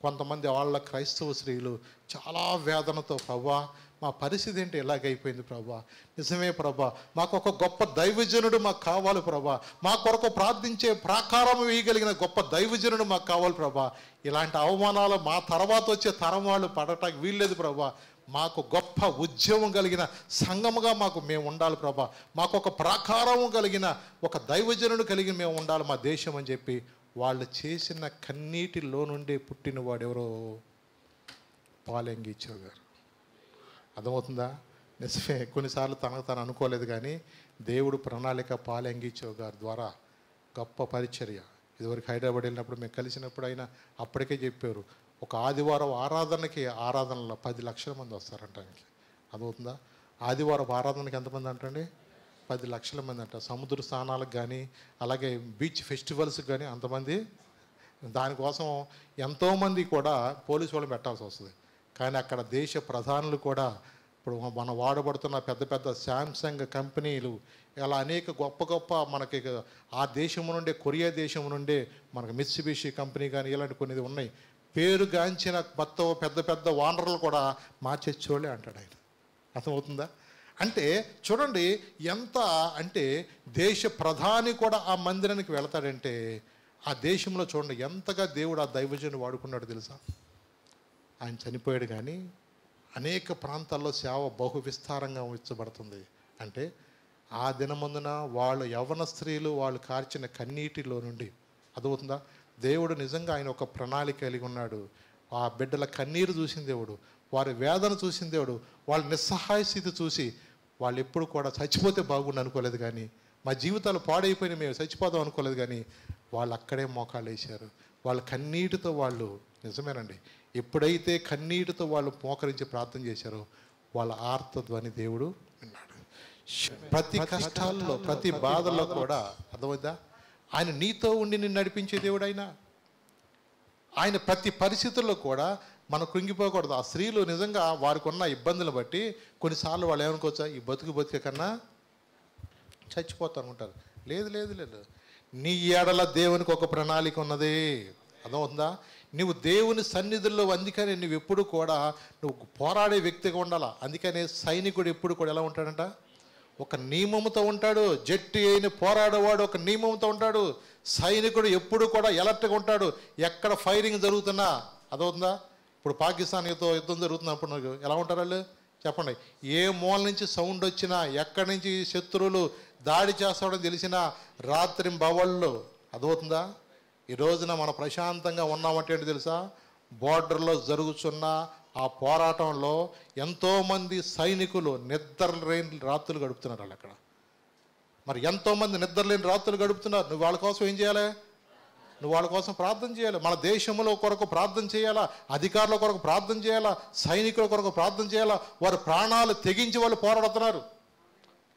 [SPEAKER 1] కొంతమంది వాళ్ళ క్రైస్తవ స్త్రీలు చాలా వేదనతో, ప్రభా మా పరిస్థితి ఏంటి ఎలాగైపోయింది ప్రభా, నిజమే ప్రభా, మాకు ఒక గొప్ప దైవజనుడు మాకు కావాలి ప్రభా, మా కొరకు ప్రార్థించే ప్రాకారం వేయగలిగిన గొప్ప దైవజనుడు మాకు కావాలి ప్రభా, ఇలాంటి అవమానాలు మా తర్వాత వచ్చే తరం వాళ్ళు పడటానికి వీల్లేదు ప్రభా, మాకు గొప్ప ఉద్యమం కలిగిన సంఘముగా మేము ఉండాలి ప్రభా, మాకు ఒక ప్రాకారము కలిగిన ఒక దైవజనుడు కలిగి మేము ఉండాలి మా దేశం అని చెప్పి వాళ్ళు చేసిన కన్నీటిలో నుండి పుట్టిన వాడెవరో పాలెంగిచ్చావు గారు. అర్థమవుతుందా? నిజమే, కొన్నిసార్లు తనకు తను అనుకోలేదు కానీ దేవుడు ప్రణాళిక పాలెంగిచ్చావు గారి ద్వారా గొప్ప పరిచర్య. ఇదివరకు హైదరాబాద్ వెళ్ళినప్పుడు మేము కలిసినప్పుడు ఆయన అప్పటికే చెప్పారు, ఒక ఆదివారం ఆరాధనలో 10 లక్షల మంది వస్తారంటానికి. అదవుతుందా? ఆదివారం ఆరాధనకి ఎంతమంది అంటండి? 10 లక్షల మంది అంట. సముద్ర స్నానాలకు కానీ అలాగే బీచ్ ఫెస్టివల్స్కి కానీ అంతమంది దానికోసం ఎంతోమంది కూడా పోలీసు వాళ్ళు పెట్టాల్సి వస్తుంది. కానీ అక్కడ దేశ ప్రధానులు కూడా ఇప్పుడు మనం వాడబడుతున్న పెద్ద పెద్ద శాంసంగ్ కంపెనీలు ఇలా అనేక గొప్ప గొప్ప మనకి ఆ దేశం నుండే, కొరియా దేశం నుండే మనకు మిత్సుబిషి కంపెనీ కానీ ఇలాంటి కొన్ని ఉన్నాయి. పేరుగాంచిన మొత్తం పెద్ద పెద్ద ఓనర్లు కూడా మా చర్చోళ్ళే అంటాడు ఆయన. అర్థమవుతుందా? అంటే చూడండి ఎంత అంటే దేశ ప్రధాని కూడా ఆ మందిరానికి వెళతాడంటే ఆ దేశంలో చూడండి ఎంతగా దేవుడు ఆ దైవజనుని వాడుకున్నాడు తెలుసా. ఆయన చనిపోయాడు కానీ అనేక ప్రాంతాల్లో సేవ బహు విస్తారంగా ఉంచబడుతుంది. అంటే ఆ దినమందున వాళ్ళు యవ్వన స్త్రీలు వాళ్ళు కార్చిన కన్నీటిలో నుండి అదవుతుందా దేవుడు నిజంగా ఆయన ఒక ప్రణాళిక కలిగి ఉన్నాడు. ఆ బిడ్డల కన్నీరు చూసిన దేవుడు, వారి వేదన చూసిన దేవుడు, వాళ్ళ నిస్సహాయ స్థితి చూసి వాళ్ళు ఎప్పుడు కూడా చచ్చిపోతే బాగుండు అనుకోలేదు, కానీ మా జీవితాలు పాడైపోయిన మేము చచ్చిపోదాం అనుకోలేదు, కానీ వాళ్ళు అక్కడే మోకాళ్ళు వేశారు. వాళ్ళ కన్నీటితో వాళ్ళు నిజమేనండి, ఎప్పుడైతే కన్నీటితో వాళ్ళు మోకరించి ప్రార్థన చేశారో వాళ్ళ ఆర్తధ్వని దేవుడు విన్నాడు. ప్రతి కష్టాల్లో ప్రతి బాధల్లో కూడా అర్థమైందా ఆయన నీతో ఉండి నిన్ను నడిపించే దేవుడు. ఆయన ప్రతి పరిస్థితుల్లో కూడా మనం కృంగిపోకూడదు. ఆ స్త్రీలు నిజంగా వారికి ఉన్న ఇబ్బందులు బట్టి కొన్నిసార్లు వాళ్ళు ఏమనుకోవచ్చా, ఈ బతుకు కన్నా చచ్చిపోతాను ఉంటారు. లేదు లేదు లేదు, నీ ఏడల దేవునికి ఒక ప్రణాళిక ఉన్నది. అర్థమవుతుందా? నువ్వు దేవుని సన్నిధుల్లో, అందుకని నువ్వు ఎప్పుడు కూడా నువ్వు పోరాడే వ్యక్తిగా ఉండాలా. అందుకనే సైనికుడు ఎప్పుడు కూడా ఎలా ఉంటాడంట, ఒక నియమంతో ఉంటాడు. జట్టి అయిన పోరాడేవాడు ఒక నియమంతో ఉంటాడు. సైనికుడు ఎప్పుడు కూడా ఎలర్ట్గా ఉంటాడు. ఎక్కడ ఫైరింగ్ జరుగుతున్నా అదవుతుందా, ఇప్పుడు పాకిస్తాన్తో యుద్ధం జరుగుతున్నప్పుడు ఎలా ఉంటారు వాళ్ళు చెప్పండి. ఏ మూల నుంచి సౌండ్ వచ్చినా, ఎక్కడి నుంచి శత్రువులు దాడి చేస్తాడని తెలిసినా రాత్రి బవళ్ళు అదవుతుందా. ఈ రోజున మనం ప్రశాంతంగా ఉన్నామంటే ఏంటి తెలుసా, బోర్డర్లో జరుగుతున్న ఆ పోరాటంలో ఎంతోమంది సైనికులు నిద్రలేని రాత్రులు గడుపుతున్నారు వాళ్ళు అక్కడ. మరి ఎంతోమంది నిద్రలేని రాత్రులు గడుపుతున్నారు. నువ్వు వాళ్ళ కోసం ఏం చేయాలి, నువ్వు వాళ్ళ కోసం ప్రార్థన చేయాలి. మన దేశంలో కొరకు ప్రార్థన చేయాలా, అధికారుల కొరకు ప్రార్థన చేయాలా, సైనికుల కొరకు ప్రార్థన చేయాలా. వారు ప్రాణాలు తెగించి వాళ్ళు పోరాడుతున్నారు.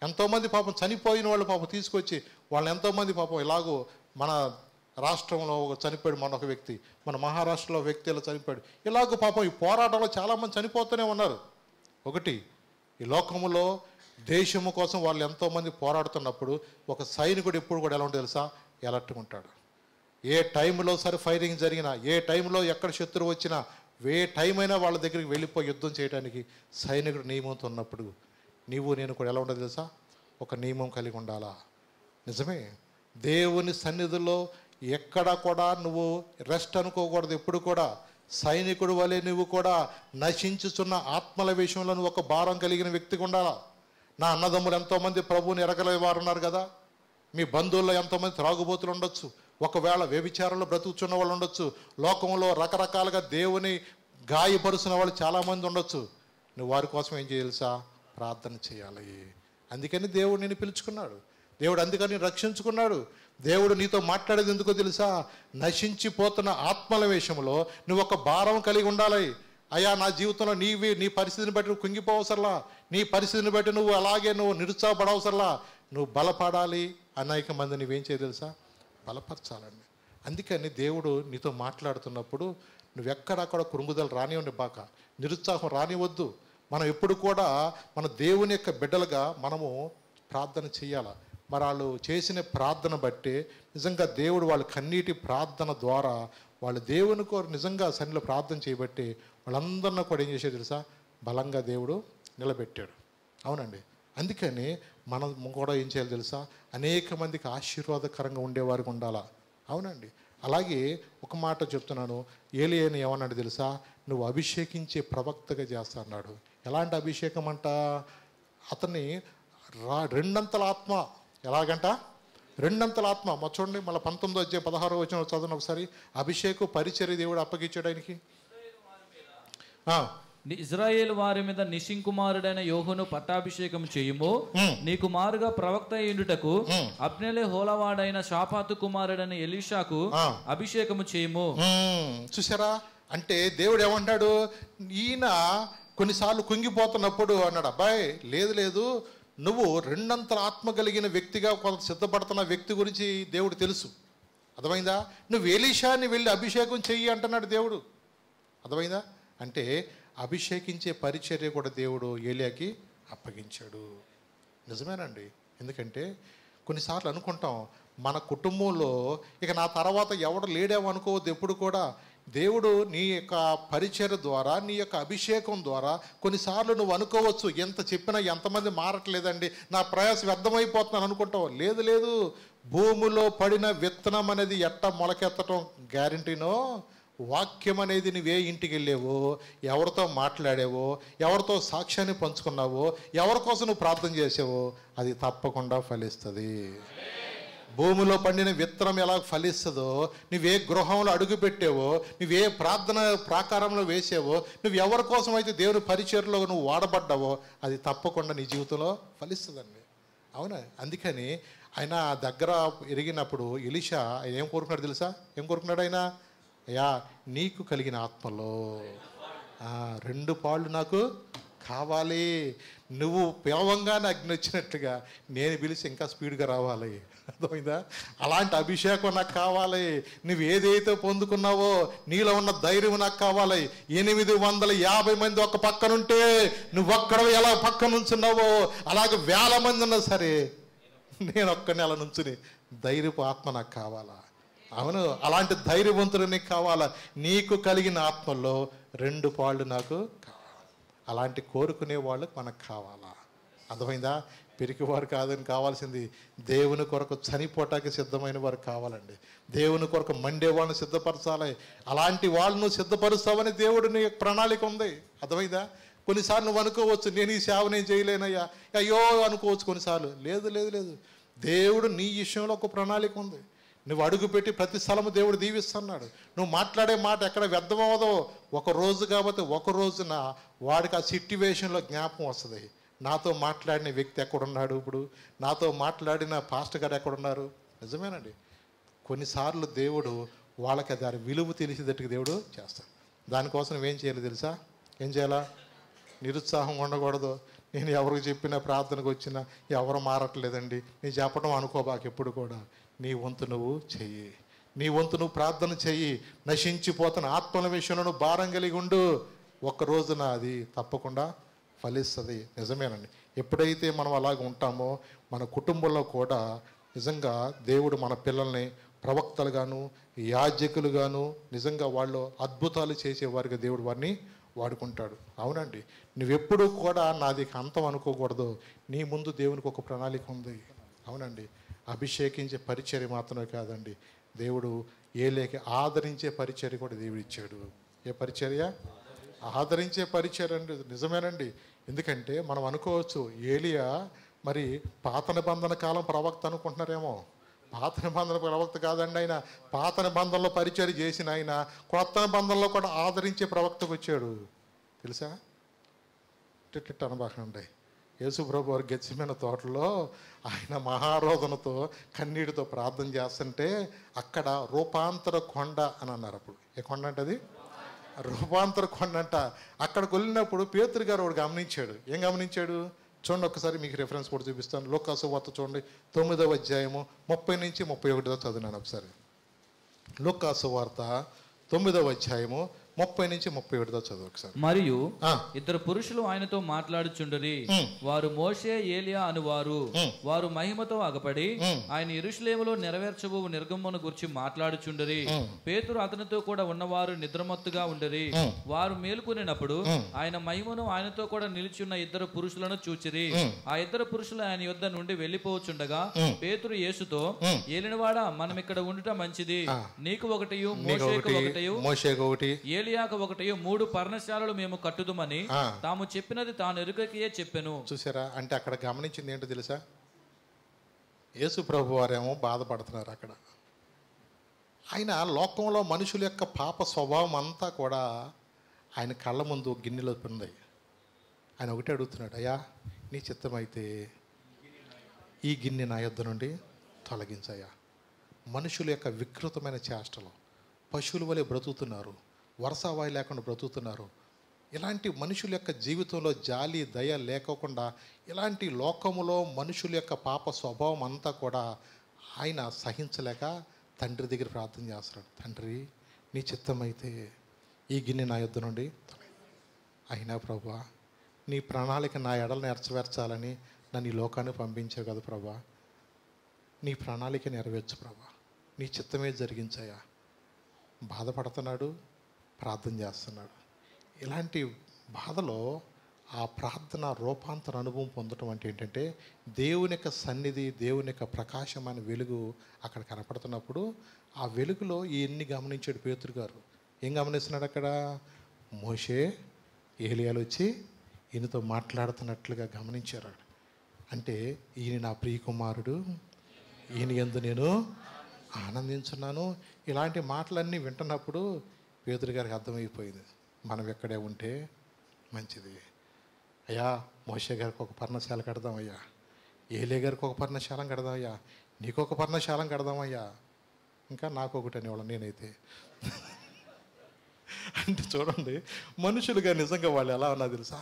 [SPEAKER 1] ఎంతోమంది పాపం చనిపోయిన వాళ్ళు పాపం తీసుకొచ్చి వాళ్ళని ఎంతోమంది పాపం ఇలాగూ మన రాష్ట్రంలో చనిపోయాడు మన ఒక వ్యక్తి, మన మహారాష్ట్రలో వ్యక్తి ఇలా చనిపోయాడు. ఇలాగూ పాపం ఈ పోరాటంలో చాలామంది చనిపోతూనే ఉన్నారు. ఒకటి ఈ లోకములో దేశము కోసం వాళ్ళు ఎంతోమంది పోరాడుతున్నప్పుడు ఒక సైనికుడు ఎప్పుడు కూడా ఎలా ఉంటుంది తెలుసా, ఎలర్ట్గా ఉంటాడు. ఏ టైంలో సరే ఫైరింగ్ జరిగినా, ఏ టైంలో ఎక్కడ శత్రువు వచ్చినా, ఏ టైం అయినా వాళ్ళ దగ్గరికి వెళ్ళిపోయి యుద్ధం చేయడానికి సైనికుడు నియమంతో ఉన్నప్పుడు నీవు నేను కూడా ఎలా ఉండదు తెలుసా, ఒక నియమం కలిగి ఉండాలా. నిజమే, దేవుని సన్నిధిలో ఎక్కడ కూడా నువ్వు రెస్ట్ అనుకోకూడదు. ఎప్పుడు కూడా సైనికుడు వలె నువ్వు కూడా నశించుచున్న ఆత్మల విషయంలో నువ్వు ఒక భారం కలిగిన వ్యక్తిగా ఉండాలా. నా అన్నదమ్ములు ఎంతోమంది ప్రభువుని ఎరగలే వారు ఉన్నారు కదా. మీ బంధువుల్లో ఎంతోమంది త్రాగుబోతులు ఉండొచ్చు, ఒకవేళ వ్యభిచారంలో బ్రతుకుచున్న వాళ్ళు ఉండొచ్చు, లోకంలో రకరకాలుగా దేవుని గాయపరుచిన వాళ్ళు చాలామంది ఉండొచ్చు. నువ్వు వారి కోసం ఏం చేయాల్సా, ప్రార్థన చేయాలి. అందుకని దేవుడు నిన్ను పిలుచుకున్నాడు, దేవుడు అందుకని రక్షించుకున్నాడు. దేవుడు నీతో మాట్లాడేది ఎందుకో తెలుసా, నశించిపోతున్న ఆత్మల విషయంలో నువ్వు ఒక భారం కలిగి ఉండాలి. అయ్యా నా జీవితంలో నీ పరిస్థితిని బట్టి నువ్వు కుంగిపోవసరలా, నీ పరిస్థితిని బట్టి నువ్వు అలాగే నువ్వు నిరుత్సాహపడవసరలా, నువ్వు బలపడాలి. అనేక మంది నువ్వేం చేయ తెలుసా, బలపరచాలండి. అందుకని దేవుడు నీతో మాట్లాడుతున్నప్పుడు నువ్వెక్కడక్కడ కృంగుదలు రానివ్వండి, బాక నిరుత్సాహం రానివద్దు. మనం ఎప్పుడు కూడా మన దేవుని యొక్క బిడ్డలుగా మనము ప్రార్థన చేయాలి. మరి వాళ్ళు చేసిన ప్రార్థన బట్టి నిజంగా దేవుడు వాళ్ళ కన్నీటి ప్రార్థన ద్వారా వాళ్ళు దేవుని కోరు నిజంగా సన్నిలో ప్రార్థన చేయబట్టి వాళ్ళందరినీ కూడా ఏం చేసేది తెలుసా, బలంగా దేవుడు నిలబెట్టాడు. అవునండి, అందుకని మనం కూడా ఏం చేయాలి తెలుసా, అనేక మందికి ఆశీర్వాదకరంగా ఉండేవారికి ఉండాలా. అవునండి, అలాగే ఒక మాట చెప్తున్నాను, ఏలియాని ఏమన్నాడు తెలుసా, నువ్వు అభిషేకించే ప్రవక్తగా చేస్తా అన్నాడు. ఎలాంటి అభిషేకం అంట, అతన్ని రెండంతల ఆత్మ, ఎలాగంట రెండంతల ఆత్మ. చూడండి మళ్ళీ 19:16 చదవండి ఒకసారి. అభిషేకం పరిచర్య దేవుడు అప్పగించాడు ఆయనకి.
[SPEAKER 2] ఇజ్రాయేల్ వారి మీద నిషింకుమారుడైన యోహును పట్టాభిషేకం చేయుము, నీ కుమారుగా ప్రవక్త అయ్యుటకు అబ్నేలే హోలవాడైన షాపాతు కుమారుడైన ఎలీషాకు అభిషేకము చేయుము.
[SPEAKER 1] చూసారా, అంటే దేవుడు ఏమంటాడు, ఈయన కొన్నిసార్లు కుంగిపోతున్నప్పుడు అన్నాడు, అబ్బాయి లేదు లేదు, నువ్వు రెండంతల ఆత్మ కలిగిన వ్యక్తిగా కొంత సిద్ధపడుతున్న వ్యక్తి గురించి దేవుడు తెలుసు. అర్థమైందా? నువ్వు ఎలీషాని వెళ్ళి అభిషేకం చెయ్యి అంటున్నాడు దేవుడు. అర్థమైందా? అంటే అభిషేకించే పరిచర్య కూడా దేవుడు ఏలియాకి అప్పగించాడు. నిజమేనండి. ఎందుకంటే కొన్నిసార్లు అనుకుంటాం మన కుటుంబంలో ఇక నా తర్వాత ఎవడు లేడేమో అనుకోవద్దు. ఎప్పుడు కూడా దేవుడు నీ యొక్క పరిచర్య ద్వారా, నీ యొక్క అభిషేకం ద్వారా కొన్నిసార్లు నువ్వు అనుకోవచ్చు, ఎంత చెప్పినా ఎంతమంది మారట్లేదండి, నా ప్రయాస వ్యర్థమైపోతున్నాను అనుకుంటావు. లేదు లేదు, భూమిలో పడిన విత్తనం అనేది ఎట్ట మొలకెత్తటం గ్యారంటీనో, వాక్యం అనేది నువ్వే ఇంటికి వెళ్ళావో, ఎవరితో మాట్లాడావో, ఎవరితో సాక్ష్యాన్ని పంచుకున్నావో, ఎవరి కోసం నువ్వు ప్రార్థన చేసావో అది తప్పకుండా ఫలిస్తుంది. భూమిలో పండిన విత్తనం ఎలా ఫలిస్తుందో, నువ్వే గృహంలో అడుగు పెట్టావో, నువ్వే ప్రార్థన ప్రాకారంలో వేసావో, నువ్వు ఎవరి కోసం అయితే దేవుని పరిచర్లో నువ్వు వాడబడ్డావో అది తప్పకుండా నీ జీవితంలో ఫలిస్తుందండి. అవునా? అందుకని ఆయన దగ్గర ఎరిగినప్పుడు ఎలీషా ఆయన ఏం కోరుకున్నాడు తెలుసా? ఏం కోరుకున్నాడు ఆయన? అయ్యా, నీకు కలిగిన ఆత్మలో 2 పాళ్ళు నాకు కావాలి. నువ్వు పిలవంగానే అగ్ని వచ్చినట్టుగా నేను పిలిచి ఇంకా స్పీడ్గా రావాలి. అర్థమైందా? అలాంటి అభిషేకం నాకు కావాలి. నువ్వు ఏదైతే పొందుకున్నావో నీలో ఉన్న ధైర్యం నాకు కావాలి. 850 మంది ఒక పక్కనుంటే నువ్వు ఒక్కడ ఎలా పక్క నుంచున్నావో అలాగే 1000 మంది ఉన్నా సరే నేను ఒక్కడిని అలా నుంచుని ధైర్యపు ఆత్మ నాకు కావాలా? అవును, అలాంటి ధైర్యవంతుడు నీకు కావాలా? నీకు కలిగిన ఆత్మలో 2 పాళ్ళు నాకు కావాలి. అలాంటి కోరుకునే వాళ్ళు మనకు కావాలా? అర్థమైందా? పిరికివారు కాదని కావాల్సింది దేవుని కొరకు చనిపోటానికి సిద్ధమైన వారు కావాలండి. దేవుని కొరకు మండే వాళ్ళని సిద్ధపరచాలి. అలాంటి వాళ్ళను సిద్ధపరుస్తావని దేవుడు నీ ప్రణాళిక ఉంది. అర్థమైందా? కొన్నిసార్లు నువ్వు అనుకోవచ్చు, నేను ఈ సేవ నేను చేయలేనయ్యా, అయ్యో అనుకోవచ్చు కొన్నిసార్లు. లేదు లేదు లేదు, దేవుడు నీ విషయంలో ఒక ప్రణాళిక ఉంది. నువ్వు అడుగుపెట్టి ప్రతి స్థలము దేవుడు దీవిస్తున్నాడు. నువ్వు మాట్లాడే మాట ఎక్కడ వ్యర్థమవదో, ఒక రోజు కాబట్టి ఒక రోజున వాడికి ఆ సిట్యువేషన్లో జ్ఞాపకం వస్తుంది. నాతో మాట్లాడిన వ్యక్తి ఎక్కడున్నాడు, ఇప్పుడు నాతో మాట్లాడిన పాస్టర్ గారు ఎక్కడున్నారు? నిజమేనండి. కొన్నిసార్లు దేవుడు వాళ్ళకి దాని విలువ తెలిసేటట్టుగా దేవుడు చేస్తాడు. దానికోసం నువ్వేం చేయాలి తెలుసా? ఏం చేయాలా? నిరుత్సాహం ఉండకూడదు. నేను ఎవరికి చెప్పినా ప్రార్థనకు వచ్చినా ఎవరు మారట్లేదండి నేను చెప్పడం అనుకోబాకు. ఎప్పుడు కూడా నీ వంతు నువ్వు చెయ్యి, నీ వంతు నువ్వు ప్రార్థన చెయ్యి. నశించిపోతున్న ఆత్మల విషయంలో నువ్వు భారం కలిగి ఉండు. ఒక్క రోజున అది తప్పకుండా ఫలిస్తుంది. నిజమేనండి. ఎప్పుడైతే మనం అలాగ ఉంటామో మన కుటుంబంలో కూడా నిజంగా దేవుడు మన పిల్లల్ని ప్రవక్తలుగాను యాజకులుగాను నిజంగా వాళ్ళు అద్భుతాలు చేసేవారిగా దేవుడు వారిని వాడుకుంటాడు. అవునండి. నువ్వెప్పుడు కూడా నాది అంతం అనుకోకూడదు. నీ ముందు దేవునికి ఒక ప్రణాళిక ఉంది. అవునండి. అభిషేకించే పరిచర్య మాత్రమే కాదండి, దేవుడు ఏలియాకి ఆదరించే పరిచర్య కూడా దేవుడు ఇచ్చాడు. ఏ పరిచర్య? ఆదరించే పరిచర్య అండి. నిజమేనండి. ఎందుకంటే మనం అనుకోవచ్చు ఏలియా మరి పాత నిబంధన కాలం ప్రవక్త అనుకుంటున్నారేమో. పాత నిబంధన ప్రవక్త కాదండి ఆయన. పాత నిబంధనలో పరిచర్య చేసిన ఆయన కొత్త నిబంధనలో కూడా ఆదరించే ప్రవక్తకు వచ్చాడు. తెలుసా? టిట్ అనబాకండి. యేసుప్రభు వారు గెత్సేమనే తోటలో ఆయన మహారోదనతో కన్నీటితో ప్రార్థన చేస్తుంటే అక్కడ రూపాంతర కొండ అని అన్నారు. అప్పుడు ఏ కొండ అంటే అది? రూపాంతర కొండ అంట. అక్కడికి వెళ్ళినప్పుడు పేతురు గారు ఒకడు గమనించాడు. ఏం గమనించాడు? చూడండి ఒకసారి, మీకు రిఫరెన్స్ కూడా చూపిస్తాను. లూకా సువార్త చూడండి 9వ అధ్యాయము 30 నుంచి 31 చదివినాను ఒకసారి. లూకా సువార్త 9వ అధ్యాయము 30 నుంచి 31 చదువు ఒకసారి.
[SPEAKER 2] మరియు 2 పురుషులు ఆయనతో మాట్లాడుచుండరి. వారు మోషే ఏలియా అనువారు. వారు మహిమతో అగపడి ఆయన యెరూషలేములో నెరవేర్చబో నిర్గమమును గురించి మాట్లాడుచుండరి. పేతురు అతనితో కూడా ఉన్నవారు నిద్రమత్తుగా ఉండరి. వారు మేలుకొనినప్పుడు ఆయన మహిమను ఆయనతో కూడా నిలిచున్న 2 పురుషులను చూచిరి. ఆ 2 పురుషులు ఆయన యొద్ద నుండి వెళ్ళిపోవచ్చుండగా పేతురు యేసుతో, ఏలినవాడా, మనం ఇక్కడ ఉండుట మంచిది. నీకు ఒకటియు మోషేకు ఒకటి ఏలియాకు ఒకటియు 3 పర్ణశాలలు మేము కట్టుదుమని తాము చెప్పినది తాను ఎరుకకే చెప్పెను.
[SPEAKER 1] చూసారా? అంటే అక్కడ గమనించింది ఏంటో తెలుసా? యేసు ప్రభు వారేమో బాధపడుతున్నారు అక్కడ. ఆయన లోకంలో మనుషుల యొక్క పాప స్వభావం అంతా కూడా ఆయన కళ్ళ ముందు గిన్నెలో ఉంది. ఆయన ఒకటే అడుగుతున్నాడు, అయ్యా నీ చిత్తమైతే ఈ గిన్నె నా యొద్ద నుండి తొలగించయ్యా. మనుషుల యొక్క వికృతమైన చేష్టలు, పశువుల వలె బ్రతుకుతున్నారు, వరసవాయి లేకుండా బ్రతుకుతున్నారు. ఇలాంటి మనుషుల యొక్క జీవితంలో జాలి దయ లేకోకుండా ఇలాంటి లోకములో మనుషుల యొక్క పాప స్వభావం అంతా కూడా ఆయన సహించలేక తండ్రి దగ్గర ప్రార్థన చేస్తున్నాడు. తండ్రి, నీ చిత్తం అయితే ఈ గిన్నె నా యొద్ద నుండి అయినా ప్రభా, నీ ప్రణాళిక నా ఎడలు నెరవేర్చాలని నన్ను ఈ లోకాన్ని పంపించావు కదా ప్రభా, నీ ప్రణాళిక నెరవేర్చు ప్రభా, నీ చిత్తమే జరిగించాయా. బాధపడుతున్నాడు, ప్రార్థన చేస్తున్నాడు. ఇలాంటి బాధలో ఆ ప్రార్థన రూపాంతర అనుభవం పొందడం అంటే ఏంటంటే, దేవుని యొక్క సన్నిధి, దేవుని యొక్క ప్రకాశమైన వెలుగు అక్కడ కనపడుతున్నప్పుడు ఆ వెలుగులో ఇవన్నీ గమనించాడు పేతురు గారు. ఏం గమనిస్తున్నాడు అక్కడ? మోషే, ఏలియాలు వచ్చి ఈయనతో మాట్లాడుతున్నట్లుగా గమనించారు. అంటే ఈయన నా ప్రియకుమారుడు, ఈయన యందు నేను ఆనందించున్నాను. ఇలాంటి మాటలన్నీ వింటున్నప్పుడు పేతురు గారికి అర్థమైపోయింది, మనం ఎక్కడే ఉంటే మంచిది. అయ్యా, మోషే గారికి ఒక పర్ణశాల కడదామయ్యా, ఏలే గారికి ఒక పర్ణశాల కడదామయ్యా, నీకు ఒక పర్ణశాల కడదామయ్యా, ఇంకా నాకు ఒకటి అనేవాళ్ళం నేనైతే. అంటే చూడండి, మనుషులుగా నిజంగా వాళ్ళు ఎలా ఉన్నా తెలుసా?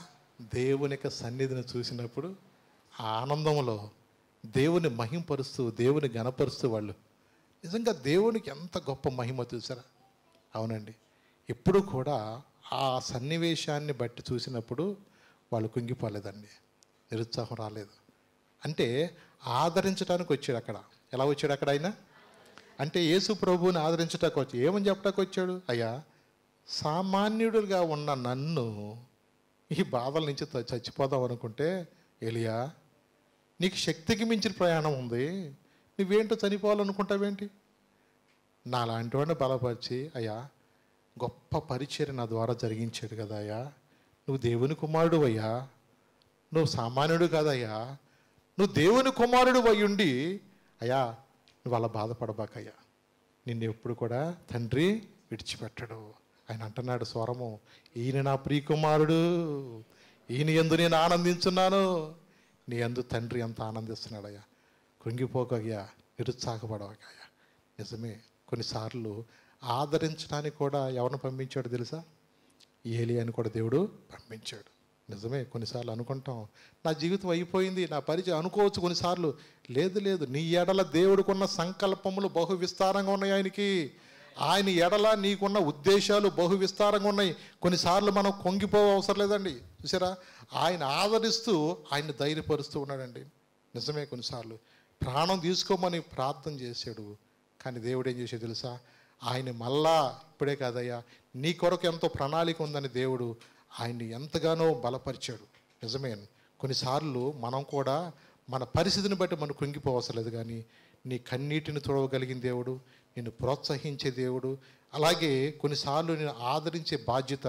[SPEAKER 1] దేవుని యొక్క సన్నిధిని చూసినప్పుడు ఆ ఆనందంలో దేవుని మహింపరుస్తూ, దేవుని గణపరుస్తూ వాళ్ళు నిజంగా దేవునికి ఎంత గొప్ప మహిమ చూసారా? అవునండి. ఎప్పుడు కూడా ఆ సన్నివేశాన్ని బట్టి చూసినప్పుడు వాళ్ళు కుంగిపోలేదండి, నిరుత్సాహం రాలేదు. అంటే ఆదరించడానికి వచ్చాడు అక్కడ. ఎలా వచ్చాడు అక్కడ ఆయన? అంటే యేసు ప్రభువుని ఆదరించడానికి వచ్చి ఏమని చెప్పడానికి వచ్చాడు? అయ్యా, సామాన్యుడుగా ఉన్న నన్ను ఈ బాధల నుంచి చచ్చిపోదాం అనుకుంటే, ఏలియా నీకు శక్తికి మించిన ప్రయాణం ఉంది, నువ్వేంటో చనిపోవాలనుకుంటావేంటి? నాలాంటి వాడిని బలపరిచి, అయ్యా గొప్ప పరిచర్య నా ద్వారా జరిగించాడు కదా అయ్యా, నువ్వు దేవుని కుమారుడు అయ్యా, నువ్వు సామాన్యుడు కాదయ్యా, నువ్వు దేవుని కుమారుడు అయ్యుండి అయ్యా నువ్వు అలా బాధపడబాకయ్యా, నిన్ను ఎప్పుడు కూడా తండ్రి విడిచిపెట్టడు. ఆయన అంటున్నాడు స్వరము, ఈయన నా ప్రియకుమారుడు, ఈయన యందు నేను ఆనందించున్నాను. నీ యందు తండ్రి ఎంత ఆనందిస్తున్నాడయ్యా, కృంగిపోకయ్యా, నిరుత్సాహపడవకయ్యా. నిజమే, కొన్నిసార్లు ఆదరించడానికి కూడా ఎవరిని పంపించాడు తెలుసా? ఏలియాని కూడా దేవుడు పంపించాడు. నిజమే, కొన్నిసార్లు అనుకుంటాం నా జీవితం అయిపోయింది, నా పరిచయం అనుకోవచ్చు. కొన్నిసార్లు లేదు లేదు, నీ ఎడల దేవుడికున్న సంకల్పములు బహు విస్తారంగా ఉన్నాయి ఆయనకి. ఆయన ఎడల నీకున్న ఉద్దేశాలు బహు విస్తారంగా ఉన్నాయి. కొన్నిసార్లు మనం కొంగిపోవ అవసరం లేదండి. చూసారా, ఆయన ఆదరిస్తూ ఆయన ధైర్యపరుస్తూ ఉన్నాడండి. నిజమే, కొన్నిసార్లు ప్రాణం తీసుకోమని ప్రార్థన చేశాడు, కానీ దేవుడు ఏం చేశాడు తెలుసా? ఆయన మళ్ళా ఇప్పుడే కాదయ్యా, నీ కొరకు ఎంతో ప్రణాళిక ఉందని దేవుడు ఆయన్ని ఎంతగానో బలపరిచాడు. నిజమే, కొన్నిసార్లు మనం కూడా మన పరిస్థితిని బట్టి మనం కృంగిపోవసలేదు, కానీ నీ కన్నీటిని తుడవగలిగిన దేవుడు, నిన్ను ప్రోత్సహించే దేవుడు, అలాగే కొన్నిసార్లు నేను ఆదరించే బాధ్యత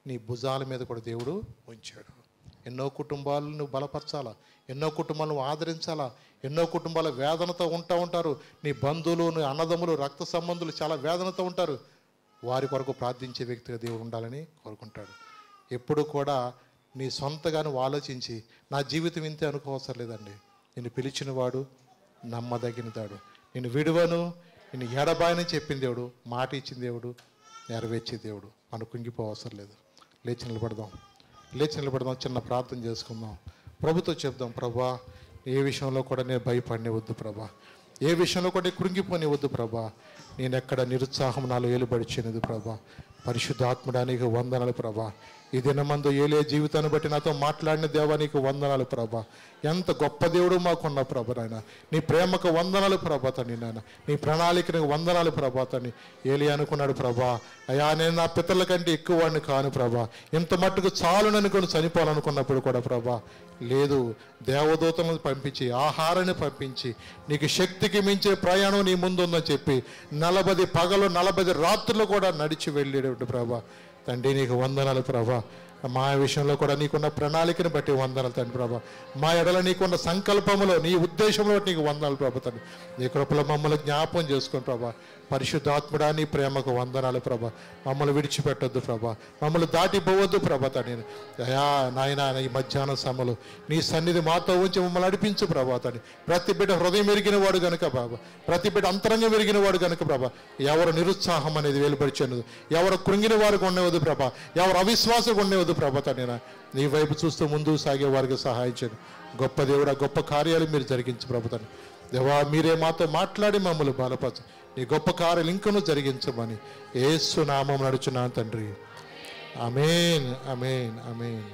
[SPEAKER 1] నీ భుజాల మీద కూడా దేవుడు ఉంచాడు. ఎన్నో కుటుంబాలను నువ్వు బలపరచాలా, ఎన్నో కుటుంబాలను ఆదరించాలా, ఎన్నో కుటుంబాల వేదనతో ఉంటారు. నీ బంధువులు, నీ అన్నదమ్ములు, రక్త సంబంధులు చాలా వేదనతో ఉంటారు. వారి కొరకు ప్రార్థించే వ్యక్తిగా దేవుడు ఉండాలని కోరుకుంటాడు. ఎప్పుడు కూడా నీ సొంతగా నువ్వు ఆలోచించి నా జీవితం ఇంతే అనుకోవసరం లేదండి. నిన్ను పిలిచినవాడు నమ్మదగినవాడు, నిన్ను విడువను, నిన్ను ఎడబాయని చెప్పిన దేవుడు, మాట ఇచ్చిన దేవుడు, నెరవేర్చే దేవుడు. మనం కుంగిపోవసరం లేదు. లేచి నిలబడదాం, చిన్న ప్రార్థన చేసుకుందాం, ప్రభుతో చెప్దాం. ప్రభా, ఏ విషయంలో కూడా నేను భయపడనివద్దు ప్రభా, ఏ విషయంలో కూడా కృంగిపోనివద్దు ప్రభా, నేను ఎక్కడ నిరుత్సాహం నాలో ఏలుబడిచేనదు ప్రభా. పరిశుద్ధాత్ముడా నీకు వందనాలు ప్రభా. ఈ దినమందు ఏలే జీవితాన్ని బట్టి నాతో మాట్లాడిన దేవా నీకు వందనాలు ప్రభా. ఎంత గొప్ప దేవుడు మాకున్న ప్రభా నాయన, నీ ప్రేమకు వందనాలు ప్రభాతని నాయన, నీ ప్రణాళికకు వందనాలు ప్రభాతని. ఏలి అనుకున్నాడు ప్రభా, అయ్యా నేను నా పితరుల కంటే ఎక్కువ వాడిని కాను ప్రభా, ఇంత మట్టుకు చాలును అనుకుని చనిపోవాలనుకున్నప్పుడు కూడా ప్రభా లేదు, దేవదూతలను పంపించి ఆహారాన్ని పంపించి నీకు శక్తికి మించే ప్రయాణం నీ ముందుందని చెప్పి 40 పగలు 40 రాత్రులు కూడా నడిచి వెళ్ళేటప్పుడు ప్రభా. తండ్రి నీకు వందనాలు ప్రభా. మా విషయంలో కూడా నీకున్న ప్రణాళికను బట్టి వందనాలు తండ్రి ప్రభా. మా ఎడల నీకున్న సంకల్పములో, నీ ఉద్దేశంలో నీకు వందనాలు ప్రభా తండ్రి. నీ కృపలో మమ్మల్ని జ్ఞాపకం చేసుకుని ప్రభా. పరిశుద్ధాత్ముడా నీ ప్రేమకు వందనాలు ప్రభా. మమ్మల్ని విడిచిపెట్టొద్దు ప్రభా, మమ్మల్ని దాటిపోవద్దు ప్రభా తండ్రి. అయా నాయన, ఈ మధ్యాహ్న సమయంలో నీ సన్నిధి మాతో ఉంచి మమ్మల్ని నడిపించు ప్రభా తండ్రి. ప్రతి బిడ్డ హృదయం ఎరిగిన వాడు కనుక ప్రభా, ప్రతి బిడ్డ అంతరంగం ఎరిగిన వాడు కనుక ప్రభా. ఎవరు నిరుత్సాహం అనేది వెలువడిచేది, ఎవరు కృంగిన వారికి ఉండవద్దు ప్రభా, ఎవరు అవిశ్వాసం ఉండవద్దు ప్రభా తండ్రి. నీ వైపు చూస్తూ ముందుకు సాగే వారికి సహాయం చేయండి. గొప్ప దేవుడా, గొప్ప కార్యాలు మీరు జరిగించు ప్రభా తండ్రి. దేవా మీరే మాతో మాట్లాడి మమ్మల్ని బలపరచ, నీ గొప్ప కార్యాలు ఇంకనూ జరిగించమని యేసు నామమున అడుగుచున్నాను తండ్రి. ఆమేన్, ఆమేన్, ఆమేన్.